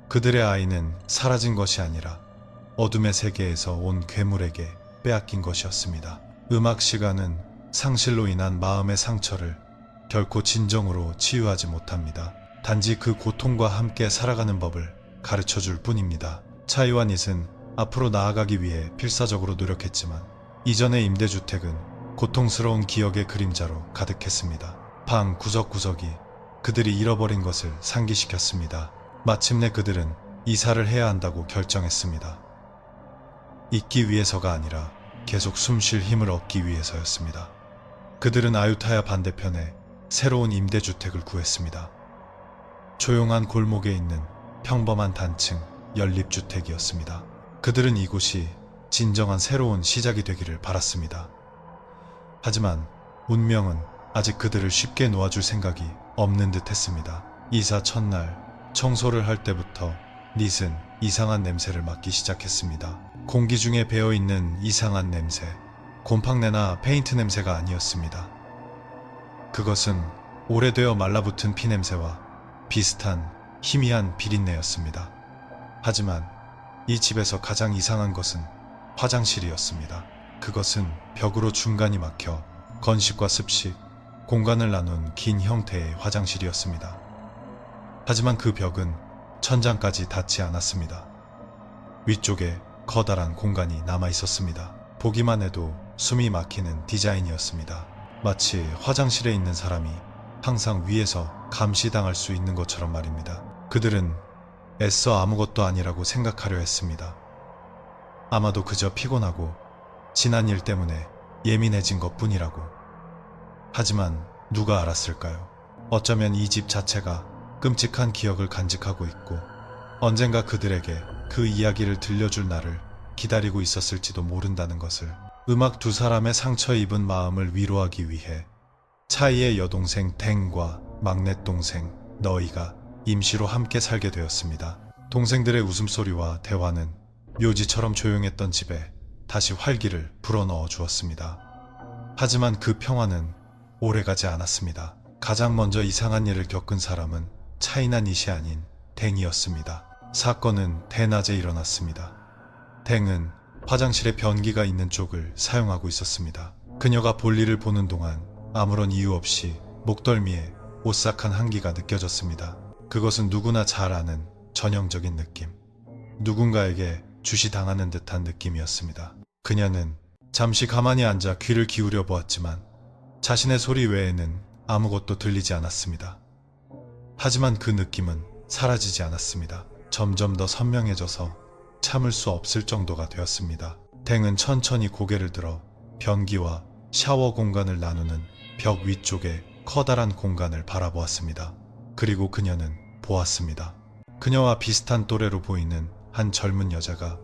그들의 아이는 사라진 것이 아니라 어둠의 세계에서 온 괴물에게 빼앗긴 것이었습니다. 음악 시간은 상실로 인한 마음의 상처를 결코 진정으로 치유하지 못합니다. 단지 그 고통과 함께 살아가는 법을 가르쳐 줄 뿐입니다. 차이와 닛은 앞으로 나아가기 위해 필사적으로 노력했지만 이전의 임대주택은 고통스러운 기억의 그림자로 가득했습니다. 방 구석구석이 그들이 잃어버린 것을 상기시켰습니다. 마침내 그들은 이사를 해야 한다고 결정했습니다. 잊기 위해서가 아니라 계속 숨 쉴 힘을 얻기 위해서였습니다. 그들은 아유타야 반대편에 새로운 임대주택을 구했습니다. 조용한 골목에 있는 평범한 단층 연립주택이었습니다. 그들은 이곳이 진정한 새로운 시작이 되기를 바랐습니다. 하지만 운명은 아직 그들을 쉽게 놓아줄 생각이 없는 듯 했습니다. 이사 첫날 청소를 할 때부터 닛은 이상한 냄새를 맡기 시작했습니다. 공기 중에 배어있는 이상한 냄새, 곰팡내나 페인트 냄새가 아니었습니다. 그것은 오래되어 말라붙은 피냄새와 비슷한 희미한 비린내였습니다. 하지만 이 집에서 가장 이상한 것은 화장실이었습니다. 그것은 벽으로 중간이 막혀 건식과 습식, 공간을 나눈 긴 형태의 화장실이었습니다. 하지만 그 벽은 천장까지 닿지 않았습니다. 위쪽에 커다란 공간이 남아 있었습니다. 보기만 해도 숨이 막히는 디자인이었습니다. 마치 화장실에 있는 사람이 항상 위에서 감시당할 수 있는 것처럼 말입니다. 그들은 애써 아무것도 아니라고 생각하려 했습니다. 아마도 그저 피곤하고 지난 일 때문에 예민해진 것뿐이라고. 하지만 누가 알았을까요? 어쩌면 이 집 자체가 끔찍한 기억을 간직하고 있고 언젠가 그들에게 그 이야기를 들려줄 날을 기다리고 있었을지도 모른다는 것을. 음악 두 사람의 상처 입은 마음을 위로하기 위해 차이의 여동생 댕과 막내 동생 너희가 임시로 함께 살게 되었습니다. 동생들의 웃음소리와 대화는 묘지처럼 조용했던 집에 다시 활기를 불어넣어 주었습니다. 하지만 그 평화는 오래가지 않았습니다. 가장 먼저 이상한 일을 겪은 사람은 차이나 닛이 아닌 댕이었습니다. 사건은 대낮에 일어났습니다. 댕은 화장실에 변기가 있는 쪽을 사용하고 있었습니다. 그녀가 볼일을 보는 동안 아무런 이유 없이 목덜미에 오싹한 한기가 느껴졌습니다. 그것은 누구나 잘 아는 전형적인 느낌. 누군가에게 주시당하는 듯한 느낌이었습니다. 그녀는 잠시 가만히 앉아 귀를 기울여 보았지만 자신의 소리 외에는 아무것도 들리지 않았습니다. 하지만 그 느낌은 사라지지 않았습니다. 점점 더 선명해져서 참을 수 없을 정도가 되었습니다. 댕은 천천히 고개를 들어 변기와 샤워 공간을 나누는 벽 위쪽에 커다란 공간을 바라보았습니다. 그리고 그녀는 보았습니다. 그녀와 비슷한 또래로 보이는 한 젊은 여자가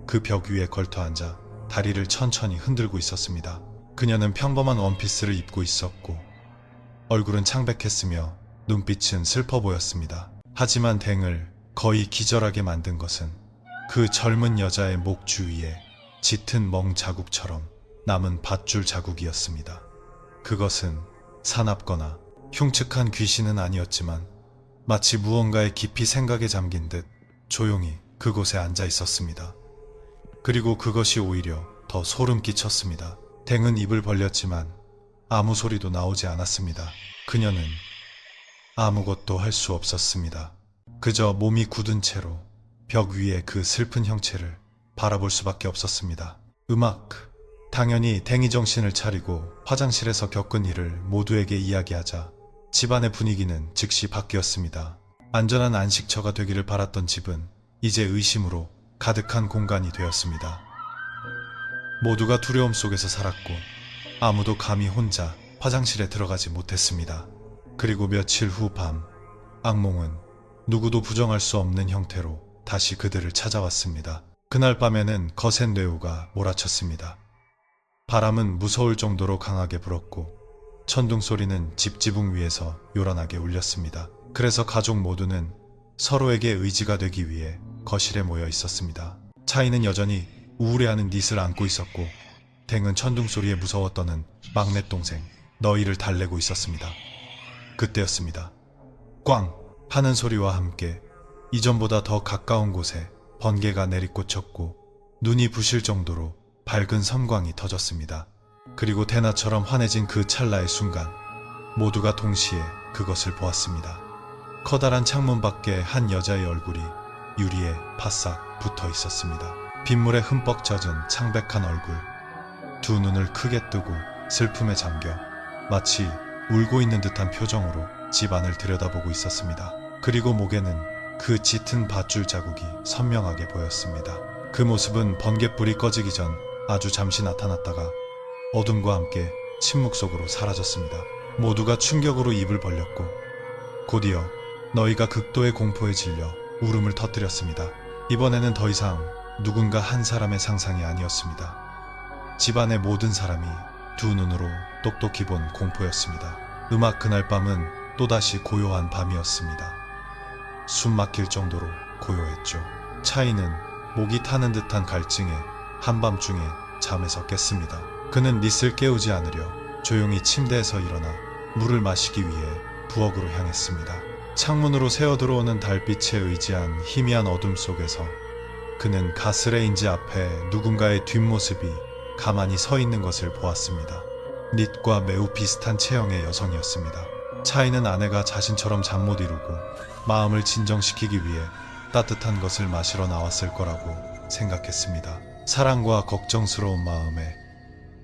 그 벽 위에 걸터 앉아 다리를 천천히 흔들고 있었습니다. 그녀는 평범한 원피스를 입고 있었고 얼굴은 창백했으며 눈빛은 슬퍼 보였습니다. 하지만 댕을 거의 기절하게 만든 것은 그 젊은 여자의 목 주위에 짙은 멍 자국처럼 남은 밧줄 자국이었습니다. 그것은 사납거나 흉측한 귀신은 아니었지만 마치 무언가의 깊이 생각에 잠긴 듯 조용히 그곳에 앉아 있었습니다. 그리고 그것이 오히려 더 소름 끼쳤습니다. 댕은 입을 벌렸지만 아무 소리도 나오지 않았습니다. 그녀는 아무것도 할 수 없었습니다. 그저 몸이 굳은 채로 벽 위에 그 슬픈 형체를 바라볼 수밖에 없었습니다. 당연히 댕이 정신을 차리고 화장실에서 겪은 일을 모두에게 이야기하자 집안의 분위기는 즉시 바뀌었습니다. 안전한 안식처가 되기를 바랐던 집은 이제 의심으로 가득한 공간이 되었습니다. 모두가 두려움 속에서 살았고 아무도 감히 혼자 화장실에 들어가지 못했습니다. 그리고 며칠 후 밤, 악몽은 누구도 부정할 수 없는 형태로 다시 그들을 찾아왔습니다. 그날 밤에는 거센 뇌우가 몰아쳤습니다. 바람은 무서울 정도로 강하게 불었고 천둥 소리는 집 지붕 위에서 요란하게 울렸습니다. 그래서 가족 모두는 서로에게 의지가 되기 위해 거실에 모여 있었습니다. 차이는 여전히 우울해하는 닛을 안고 있었고 댕은 천둥소리에 무서워 떠는 막내 동생 너희를 달래고 있었습니다. 그때였습니다. 꽝! 하는 소리와 함께 이전보다 더 가까운 곳에 번개가 내리꽂혔고 눈이 부실 정도로 밝은 섬광이 터졌습니다. 그리고 대나처럼 환해진 그 찰나의 순간 모두가 동시에 그것을 보았습니다. 커다란 창문 밖에 한 여자의 얼굴이 유리에 바싹 붙어 있었습니다. 빗물에 흠뻑 젖은 창백한 얼굴, 두 눈을 크게 뜨고 슬픔에 잠겨 마치 울고 있는 듯한 표정으로 집안을 들여다보고 있었습니다. 그리고 목에는 그 짙은 밧줄 자국이 선명하게 보였습니다. 그 모습은 번갯불이 꺼지기 전 아주 잠시 나타났다가 어둠과 함께 침묵 속으로 사라졌습니다. 모두가 충격으로 입을 벌렸고 곧이어 너희가 극도의 공포에 질려 울음을 터뜨렸습니다. 이번에는 더 이상 누군가 한 사람의 상상이 아니었습니다. 집안의 모든 사람이 두 눈으로 똑똑히 본 공포였습니다. 음악 그날 밤은 또다시 고요한 밤이었습니다. 숨 막힐 정도로 고요했죠. 차이는 목이 타는 듯한 갈증에 한밤중에 잠에서 깼습니다. 그는 닛을 깨우지 않으려 조용히 침대에서 일어나 물을 마시기 위해 부엌으로 향했습니다. 창문으로 새어 들어오는 달빛에 의지한 희미한 어둠 속에서 그는 가스레인지 앞에 누군가의 뒷모습이 가만히 서 있는 것을 보았습니다. 닛과 매우 비슷한 체형의 여성이었습니다. 차이는 아내가 자신처럼 잠 못 이루고 마음을 진정시키기 위해 따뜻한 것을 마시러 나왔을 거라고 생각했습니다. 사랑과 걱정스러운 마음에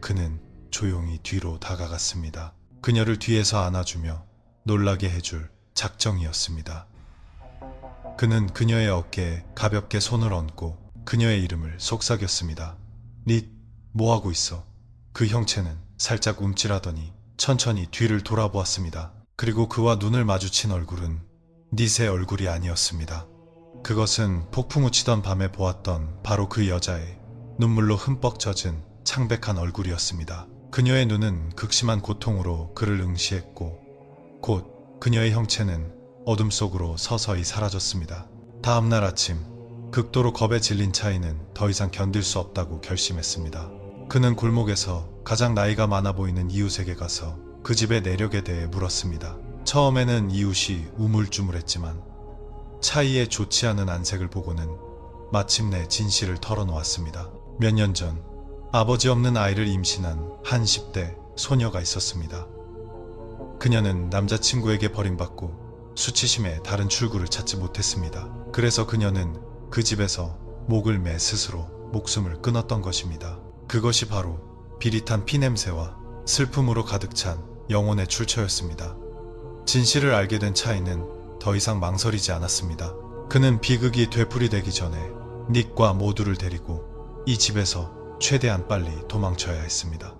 그는 조용히 뒤로 다가갔습니다. 그녀를 뒤에서 안아주며 놀라게 해줄 작정이었습니다. 그는 그녀의 어깨에 가볍게 손을 얹고 그녀의 이름을 속삭였습니다. 닛, 뭐하고 있어? 그 형체는 살짝 움찔하더니 천천히 뒤를 돌아보았습니다. 그리고 그와 눈을 마주친 얼굴은 닛의 얼굴이 아니었습니다. 그것은 폭풍우 치던 밤에 보았던 바로 그 여자의 눈물로 흠뻑 젖은 창백한 얼굴이었습니다. 그녀의 눈은 극심한 고통으로 그를 응시했고 곧 그녀의 형체는 어둠 속으로 서서히 사라졌습니다. 다음날 아침 극도로 겁에 질린 차이는 더 이상 견딜 수 없다고 결심했습니다. 그는 골목에서 가장 나이가 많아 보이는 이웃에게 가서 그 집의 내력에 대해 물었습니다. 처음에는 이웃이 우물쭈물했지만 차이의 좋지 않은 안색을 보고는 마침내 진실을 털어놓았습니다. 몇 년 전 아버지 없는 아이를 임신한 한 10대 소녀가 있었습니다. 그녀는 남자친구에게 버림받고 수치심에 다른 출구를 찾지 못했습니다. 그래서 그녀는 그 집에서 목을 매 스스로 목숨을 끊었던 것입니다. 그것이 바로 비릿한 피냄새와 슬픔으로 가득 찬 영혼의 출처였습니다. 진실을 알게 된 차이는 더 이상 망설이지 않았습니다. 그는 비극이 되풀이되기 전에 닉과 모두를 데리고 이 집에서 최대한 빨리 도망쳐야 했습니다.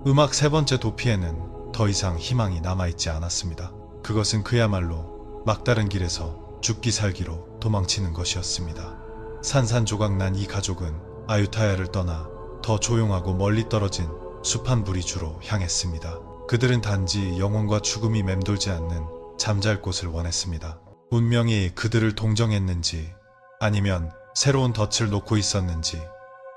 음악 세 번째 도피에는 더 이상 희망이 남아있지 않았습니다. 그것은 그야말로 막다른 길에서 죽기 살기로 도망치는 것이었습니다. 산산조각난 이 가족은 아유타야를 떠나 더 조용하고 멀리 떨어진 숲한 부리주로 향했습니다. 그들은 단지 영혼과 죽음이 맴돌지 않는 잠잘 곳을 원했습니다. 운명이 그들을 동정했는지 아니면 새로운 덫을 놓고 있었는지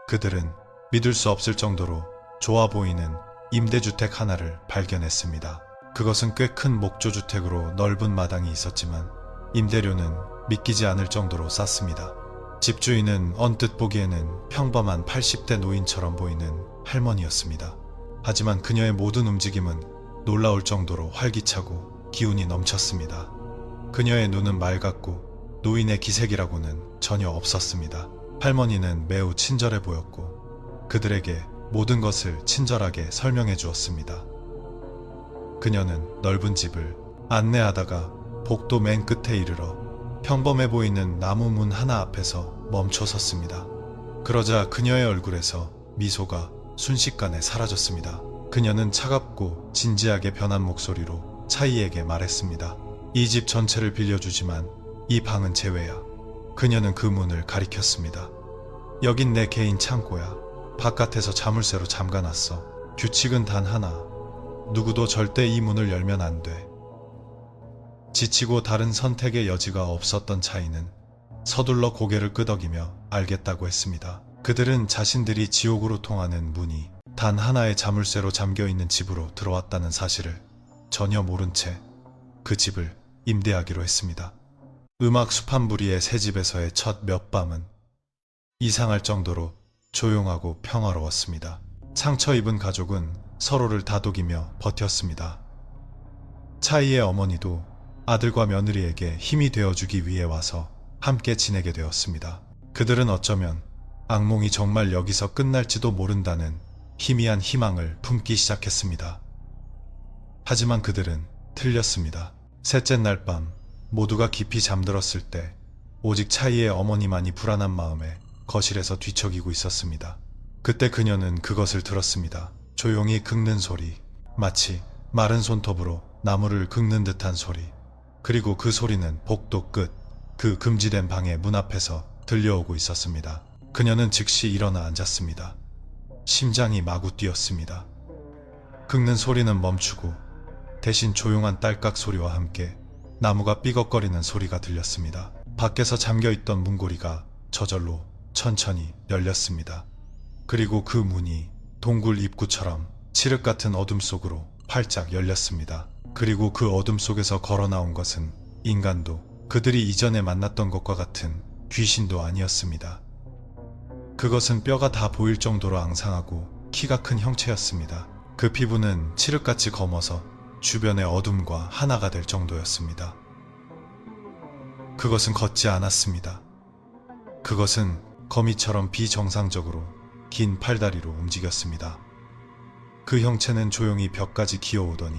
그들은 믿을 수 없을 정도로 좋아 보이는 임대주택 하나를 발견했습니다. 그것은 꽤 큰 목조주택으로 넓은 마당이 있었지만 임대료는 믿기지 않을 정도로 쌌습니다. 집주인은 언뜻 보기에는 평범한 80대 노인처럼 보이는 할머니였습니다. 하지만 그녀의 모든 움직임은 놀라울 정도로 활기차고 기운이 넘쳤습니다. 그녀의 눈은 맑았고 노인의 기색이라고는 전혀 없었습니다. 할머니는 매우 친절해 보였고 그들에게 모든 것을 친절하게 설명해 주었습니다. 그녀는 넓은 집을 안내하다가 복도 맨 끝에 이르러 평범해 보이는 나무 문 하나 앞에서 멈춰 섰습니다. 그러자 그녀의 얼굴에서 미소가 순식간에 사라졌습니다. 그녀는 차갑고 진지하게 변한 목소리로 차이에게 말했습니다. 이 집 전체를 빌려주지만 이 방은 제외야. 그녀는 그 문을 가리켰습니다. 여긴 내 개인 창고야. 바깥에서 자물쇠로 잠가놨어. 규칙은 단 하나. 누구도 절대 이 문을 열면 안 돼. 지치고 다른 선택의 여지가 없었던 차이는 서둘러 고개를 끄덕이며 알겠다고 했습니다. 그들은 자신들이 지옥으로 통하는 문이 단 하나의 자물쇠로 잠겨있는 집으로 들어왔다는 사실을 전혀 모른 채 그 집을 임대하기로 했습니다. 음악 수판부리의 새 집에서의 첫 몇 밤은 이상할 정도로 조용하고 평화로웠습니다. 상처 입은 가족은 서로를 다독이며 버텼습니다. 차이의 어머니도 아들과 며느리에게 힘이 되어주기 위해 와서 함께 지내게 되었습니다. 그들은 어쩌면 악몽이 정말 여기서 끝날지도 모른다는 희미한 희망을 품기 시작했습니다. 하지만 그들은 틀렸습니다. 셋째 날 밤 모두가 깊이 잠들었을 때 오직 차이의 어머니만이 불안한 마음에 거실에서 뒤척이고 있었습니다. 그때 그녀는 그것을 들었습니다. 조용히 긁는 소리, 마치 마른 손톱으로 나무를 긁는 듯한 소리. 그리고 그 소리는 복도 끝, 그 금지된 방의 문 앞에서 들려오고 있었습니다. 그녀는 즉시 일어나 앉았습니다. 심장이 마구 뛰었습니다. 긁는 소리는 멈추고 대신 조용한 딸깍 소리와 함께 나무가 삐걱거리는 소리가 들렸습니다. 밖에서 잠겨있던 문고리가 저절로 천천히 열렸습니다. 그리고 그 문이 동굴 입구처럼 칠흑 같은 어둠 속으로 활짝 열렸습니다. 그리고 그 어둠 속에서 걸어 나온 것은 인간도 그들이 이전에 만났던 것과 같은 귀신도 아니었습니다. 그것은 뼈가 다 보일 정도로 앙상하고 키가 큰 형체였습니다. 그 피부는 칠흑같이 검어서 주변의 어둠과 하나가 될 정도였습니다. 그것은 걷지 않았습니다. 그것은 거미처럼 비정상적으로 긴 팔다리로 움직였습니다. 그 형체는 조용히 벽까지 기어오더니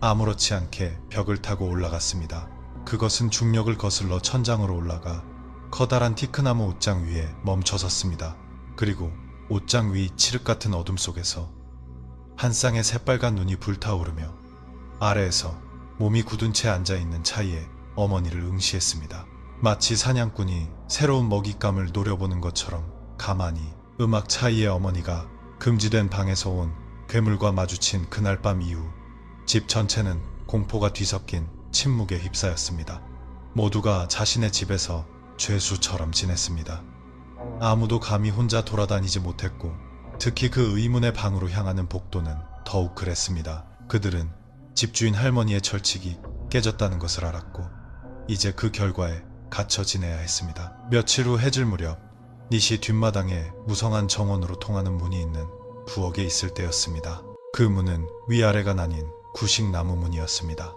아무렇지 않게 벽을 타고 올라갔습니다. 그것은 중력을 거슬러 천장으로 올라가 커다란 티크나무 옷장 위에 멈춰섰습니다. 그리고 옷장 위 칠흑 같은 어둠 속에서 한 쌍의 새빨간 눈이 불타오르며 아래에서 몸이 굳은 채 앉아있는 차이의 어머니를 응시했습니다. 마치 사냥꾼이 새로운 먹잇감을 노려보는 것처럼 가만히 음악 차이의 어머니가 금지된 방에서 온 괴물과 마주친 그날 밤 이후 집 전체는 공포가 뒤섞인 침묵에 휩싸였습니다. 모두가 자신의 집에서 죄수처럼 지냈습니다. 아무도 감히 혼자 돌아다니지 못했고 특히 그 의문의 방으로 향하는 복도는 더욱 그랬습니다. 그들은 집주인 할머니의 철칙이 깨졌다는 것을 알았고 이제 그 결과에 갇혀 지내야 했습니다. 며칠 후 해질 무렵 닛이 뒷마당에 무성한 정원으로 통하는 문이 있는 부엌에 있을 때였습니다. 그 문은 위아래가 나뉜 구식나무 문이었습니다.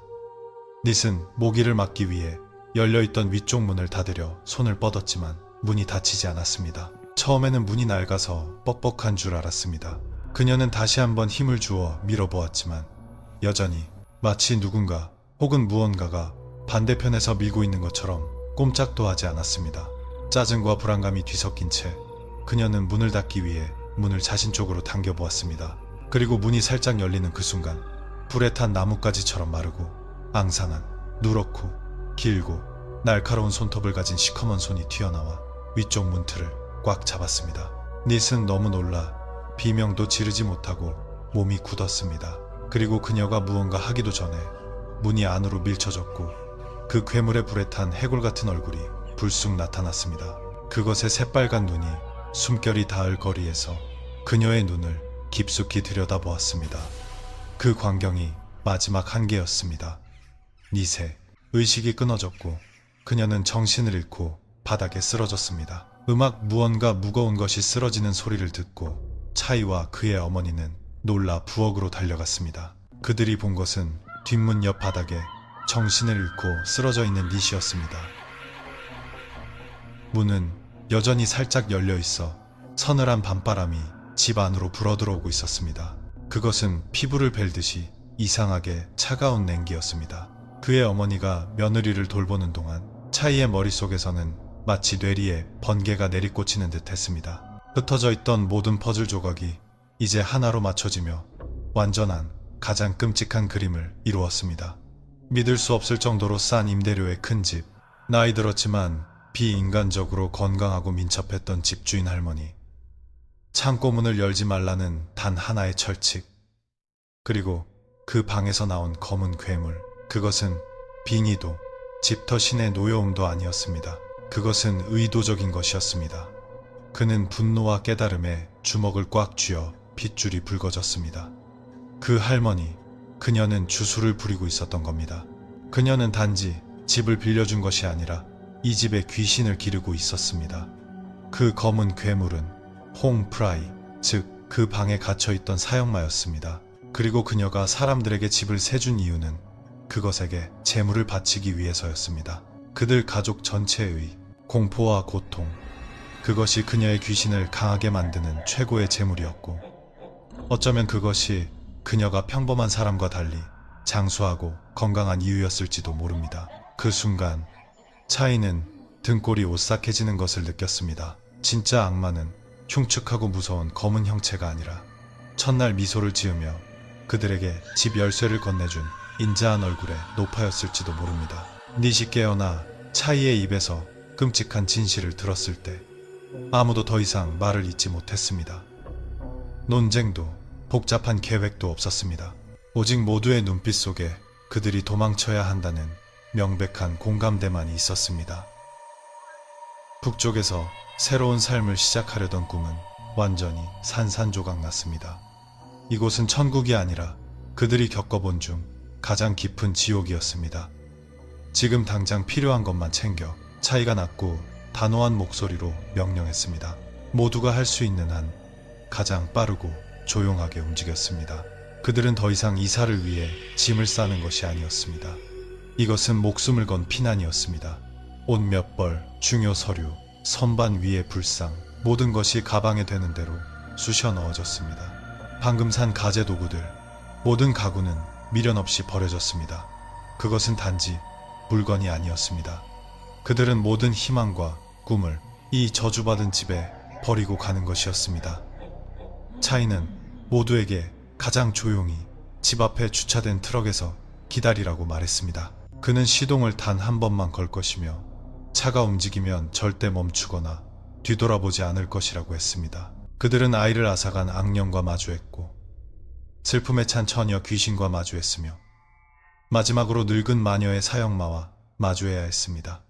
닛은 모기를 막기 위해 열려있던 위쪽 문을 닫으려 손을 뻗었지만 문이 닫히지 않았습니다. 처음에는 문이 낡아서 뻑뻑한 줄 알았습니다. 그녀는 다시 한번 힘을 주어 밀어보았지만 여전히 마치 누군가 혹은 무언가가 반대편에서 밀고 있는 것처럼 꼼짝도 하지 않았습니다. 짜증과 불안감이 뒤섞인 채 그녀는 문을 닫기 위해 문을 자신 쪽으로 당겨보았습니다. 그리고 문이 살짝 열리는 그 순간 불에 탄 나뭇가지처럼 마르고 앙상한 누렇고 길고 날카로운 손톱을 가진 시커먼 손이 튀어나와 위쪽 문틀을 꽉 잡았습니다. 닛은 너무 놀라 비명도 지르지 못하고 몸이 굳었습니다. 그리고 그녀가 무언가 하기도 전에 문이 안으로 밀쳐졌고 그 괴물의 불에 탄 해골 같은 얼굴이 불쑥 나타났습니다. 그것의 새빨간 눈이 숨결이 닿을 거리에서 그녀의 눈을 깊숙이 들여다보았습니다. 그 광경이 마지막 한계였습니다. 닛의 의식이 끊어졌고 그녀는 정신을 잃고 바닥에 쓰러졌습니다. 음악 무언가 무거운 것이 쓰러지는 소리를 듣고 차이와 그의 어머니는 놀라 부엌으로 달려갔습니다. 그들이 본 것은 뒷문 옆 바닥에 정신을 잃고 쓰러져 있는 닛이었습니다. 문은 여전히 살짝 열려 있어 서늘한 밤바람이 집 안으로 불어들어오고 있었습니다. 그것은 피부를 벨듯이 이상하게 차가운 냉기였습니다. 그의 어머니가 며느리를 돌보는 동안 차이의 머릿속에서는 마치 뇌리에 번개가 내리꽂히는 듯 했습니다. 흩어져 있던 모든 퍼즐 조각이 이제 하나로 맞춰지며 완전한 가장 끔찍한 그림을 이루었습니다. 믿을 수 없을 정도로 싼 임대료의 큰 집, 나이 들었지만 비인간적으로 건강하고 민첩했던 집주인 할머니, 창고문을 열지 말라는 단 하나의 철칙, 그리고 그 방에서 나온 검은 괴물. 그것은 빙의도 집터신의 노여움도 아니었습니다. 그것은 의도적인 것이었습니다. 그는 분노와 깨달음에 주먹을 꽉 쥐어 핏줄이 붉어졌습니다. 그 할머니, 그녀는 주술을 부리고 있었던 겁니다. 그녀는 단지 집을 빌려준 것이 아니라 이 집에 귀신을 기르고 있었습니다. 그 검은 괴물은 홍프라이, 즉 그 방에 갇혀있던 사형마였습니다. 그리고 그녀가 사람들에게 집을 세준 이유는 그것에게 재물을 바치기 위해서였습니다. 그들 가족 전체의 공포와 고통, 그것이 그녀의 귀신을 강하게 만드는 최고의 재물이었고, 어쩌면 그것이 그녀가 평범한 사람과 달리 장수하고 건강한 이유였을지도 모릅니다. 그 순간 차이는 등골이 오싹해지는 것을 느꼈습니다. 진짜 악마는 흉측하고 무서운 검은 형체가 아니라 첫날 미소를 지으며 그들에게 집 열쇠를 건네준 인자한 얼굴의 노파였을지도 모릅니다. 닛이 깨어나 차이의 입에서 끔찍한 진실을 들었을 때 아무도 더 이상 말을 잇지 못했습니다. 논쟁도 복잡한 계획도 없었습니다. 오직 모두의 눈빛 속에 그들이 도망쳐야 한다는 명백한 공감대만이 있었습니다. 북쪽에서 새로운 삶을 시작하려던 꿈은 완전히 산산조각 났습니다. 이곳은 천국이 아니라 그들이 겪어본 중 가장 깊은 지옥이었습니다. 지금 당장 필요한 것만 챙겨 차이가 낮고 단호한 목소리로 명령했습니다. 모두가 할 수 있는 한 가장 빠르고 조용하게 움직였습니다. 그들은 더 이상 이사를 위해 짐을 싸는 것이 아니었습니다. 이것은 목숨을 건 피난이었습니다. 옷 몇 벌, 중요 서류, 선반 위의 불상, 모든 것이 가방에 되는 대로 쑤셔 넣어졌습니다. 방금 산 가재 도구들, 모든 가구는 미련 없이 버려졌습니다. 그것은 단지 물건이 아니었습니다. 그들은 모든 희망과 꿈을 이 저주받은 집에 버리고 가는 것이었습니다. 차이는 모두에게 가장 조용히 집 앞에 주차된 트럭에서 기다리라고 말했습니다. 그는 시동을 단 한 번만 걸 것이며 차가 움직이면 절대 멈추거나 뒤돌아보지 않을 것이라고 했습니다. 그들은 아이를 앗아간 악령과 마주했고 슬픔에 찬 처녀 귀신과 마주했으며 마지막으로 늙은 마녀의 사형마와 마주해야 했습니다.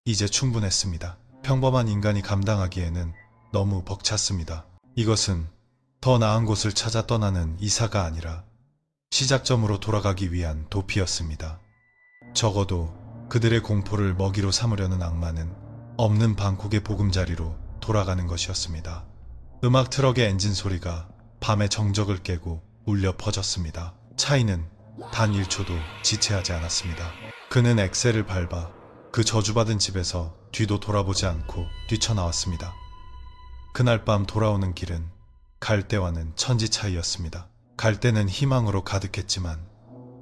이제 충분했습니다. 평범한 인간이 감당하기에는 너무 벅찼습니다. 이것은 더 나은 곳을 찾아 떠나는 이사가 아니라 시작점으로 돌아가기 위한 도피였습니다. 적어도 그들의 공포를 먹이로 삼으려는 악마는 없는 방콕의 보금자리로 돌아가는 것이었습니다. 음악 트럭의 엔진 소리가 밤의 정적을 깨고 울려 퍼졌습니다. 차이는 단 1초도 지체하지 않았습니다. 그는 엑셀을 밟아 그 저주받은 집에서 뒤도 돌아보지 않고 뛰쳐나왔습니다. 그날 밤 돌아오는 길은 갈 때와는 천지 차이였습니다. 갈 때는 희망으로 가득했지만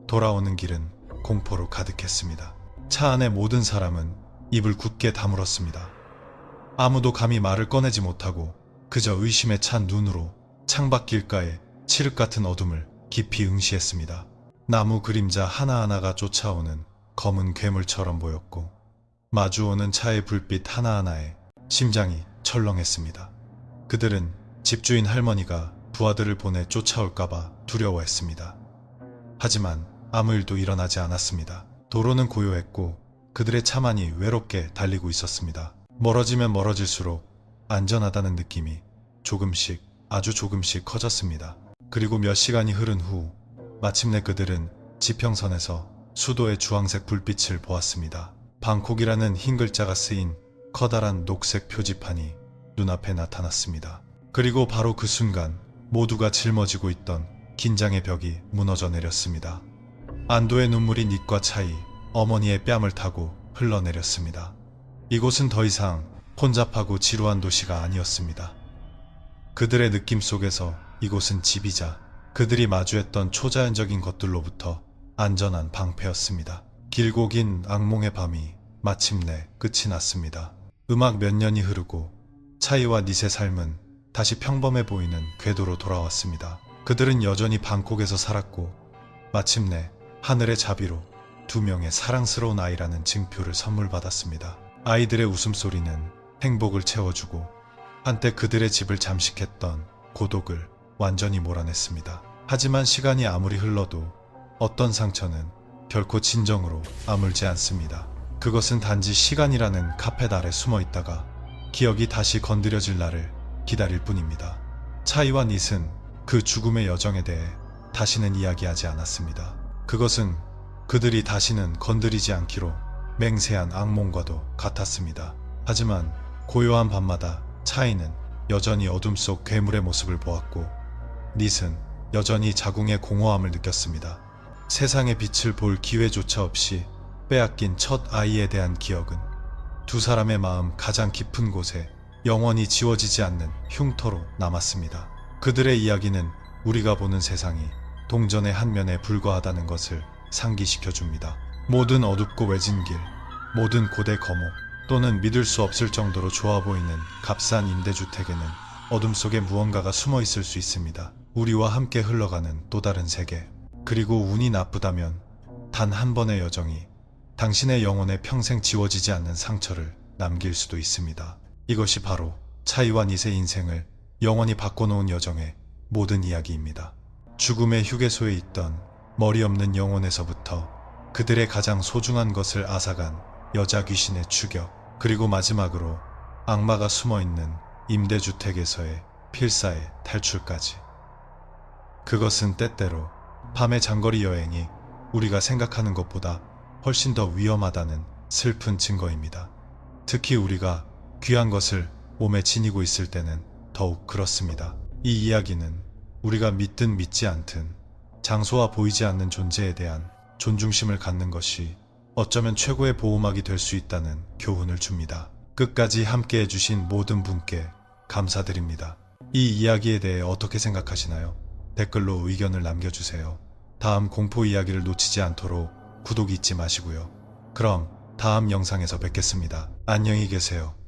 돌아오는 길은 공포로 가득했습니다. 차 안의 모든 사람은 입을 굳게 다물었습니다. 아무도 감히 말을 꺼내지 못하고 그저 의심에 찬 눈으로 창밖 길가의 칠흑 같은 어둠을 깊이 응시했습니다. 나무 그림자 하나하나가 쫓아오는 검은 괴물처럼 보였고 마주오는 차의 불빛 하나하나에 심장이 철렁했습니다. 그들은 집주인 할머니가 부하들을 보내 쫓아올까봐 두려워했습니다. 하지만 아무 일도 일어나지 않았습니다. 도로는 고요했고 그들의 차만이 외롭게 달리고 있었습니다. 멀어지면 멀어질수록 안전하다는 느낌이 조금씩, 아주 조금씩 커졌습니다. 그리고 몇 시간이 흐른 후 마침내 그들은 지평선에서 수도의 주황색 불빛을 보았습니다. 방콕이라는 흰 글자가 쓰인 커다란 녹색 표지판이 눈앞에 나타났습니다. 그리고 바로 그 순간 모두가 짊어지고 있던 긴장의 벽이 무너져 내렸습니다. 안도의 눈물이 닛과 차이, 어머니의 뺨을 타고 흘러내렸습니다. 이곳은 더 이상 혼잡하고 지루한 도시가 아니었습니다. 그들의 느낌 속에서 이곳은 집이자 그들이 마주했던 초자연적인 것들로부터 안전한 방패였습니다. 길고 긴 악몽의 밤이 마침내 끝이 났습니다. 음악 몇 년이 흐르고 차이와 닛의 삶은 다시 평범해 보이는 궤도로 돌아왔습니다. 그들은 여전히 방콕에서 살았고 마침내 하늘의 자비로 2명의 사랑스러운 아이라는 징표를 선물 받았습니다. 아이들의 웃음소리는 행복을 채워주고 한때 그들의 집을 잠식했던 고독을 완전히 몰아냈습니다. 하지만 시간이 아무리 흘러도 어떤 상처는 결코 진정으로 아물지 않습니다. 그것은 단지 시간이라는 카펫 아래 숨어 있다가 기억이 다시 건드려질 날을 기다릴 뿐입니다. 차이와 닛은 그 죽음의 여정에 대해 다시는 이야기하지 않았습니다. 그것은 그들이 다시는 건드리지 않기로 맹세한 악몽과도 같았습니다. 하지만 고요한 밤마다 차이는 여전히 어둠 속 괴물의 모습을 보았고 닛은 여전히 자궁의 공허함을 느꼈습니다. 세상의 빛을 볼 기회조차 없이 빼앗긴 첫 아이에 대한 기억은 두 사람의 마음 가장 깊은 곳에 영원히 지워지지 않는 흉터로 남았습니다. 그들의 이야기는 우리가 보는 세상이 동전의 한 면에 불과하다는 것을 상기시켜줍니다. 모든 어둡고 외진 길, 모든 고대 거목, 또는 믿을 수 없을 정도로 좋아 보이는 값싼 임대주택에는 어둠 속에 무언가가 숨어 있을 수 있습니다. 우리와 함께 흘러가는 또 다른 세계. 그리고 운이 나쁘다면 단 한 번의 여정이 당신의 영혼에 평생 지워지지 않는 상처를 남길 수도 있습니다. 이것이 바로 차이와 닛의 인생을 영원히 바꿔놓은 여정의 모든 이야기입니다. 죽음의 휴게소에 있던 머리 없는 영혼에서부터 그들의 가장 소중한 것을 앗아간 여자 귀신의 추격, 그리고 마지막으로 악마가 숨어있는 임대주택에서의 필사의 탈출까지. 그것은 때때로 밤의 장거리 여행이 우리가 생각하는 것보다 훨씬 더 위험하다는 슬픈 증거입니다. 특히 우리가 귀한 것을 몸에 지니고 있을 때는 더욱 그렇습니다. 이 이야기는 우리가 믿든 믿지 않든 장소와 보이지 않는 존재에 대한 존중심을 갖는 것이 어쩌면 최고의 보호막이 될 수 있다는 교훈을 줍니다. 끝까지 함께 해주신 모든 분께 감사드립니다. 이 이야기에 대해 어떻게 생각하시나요? 댓글로 의견을 남겨주세요. 다음 공포 이야기를 놓치지 않도록 구독 잊지 마시고요. 그럼 다음 영상에서 뵙겠습니다. 안녕히 계세요.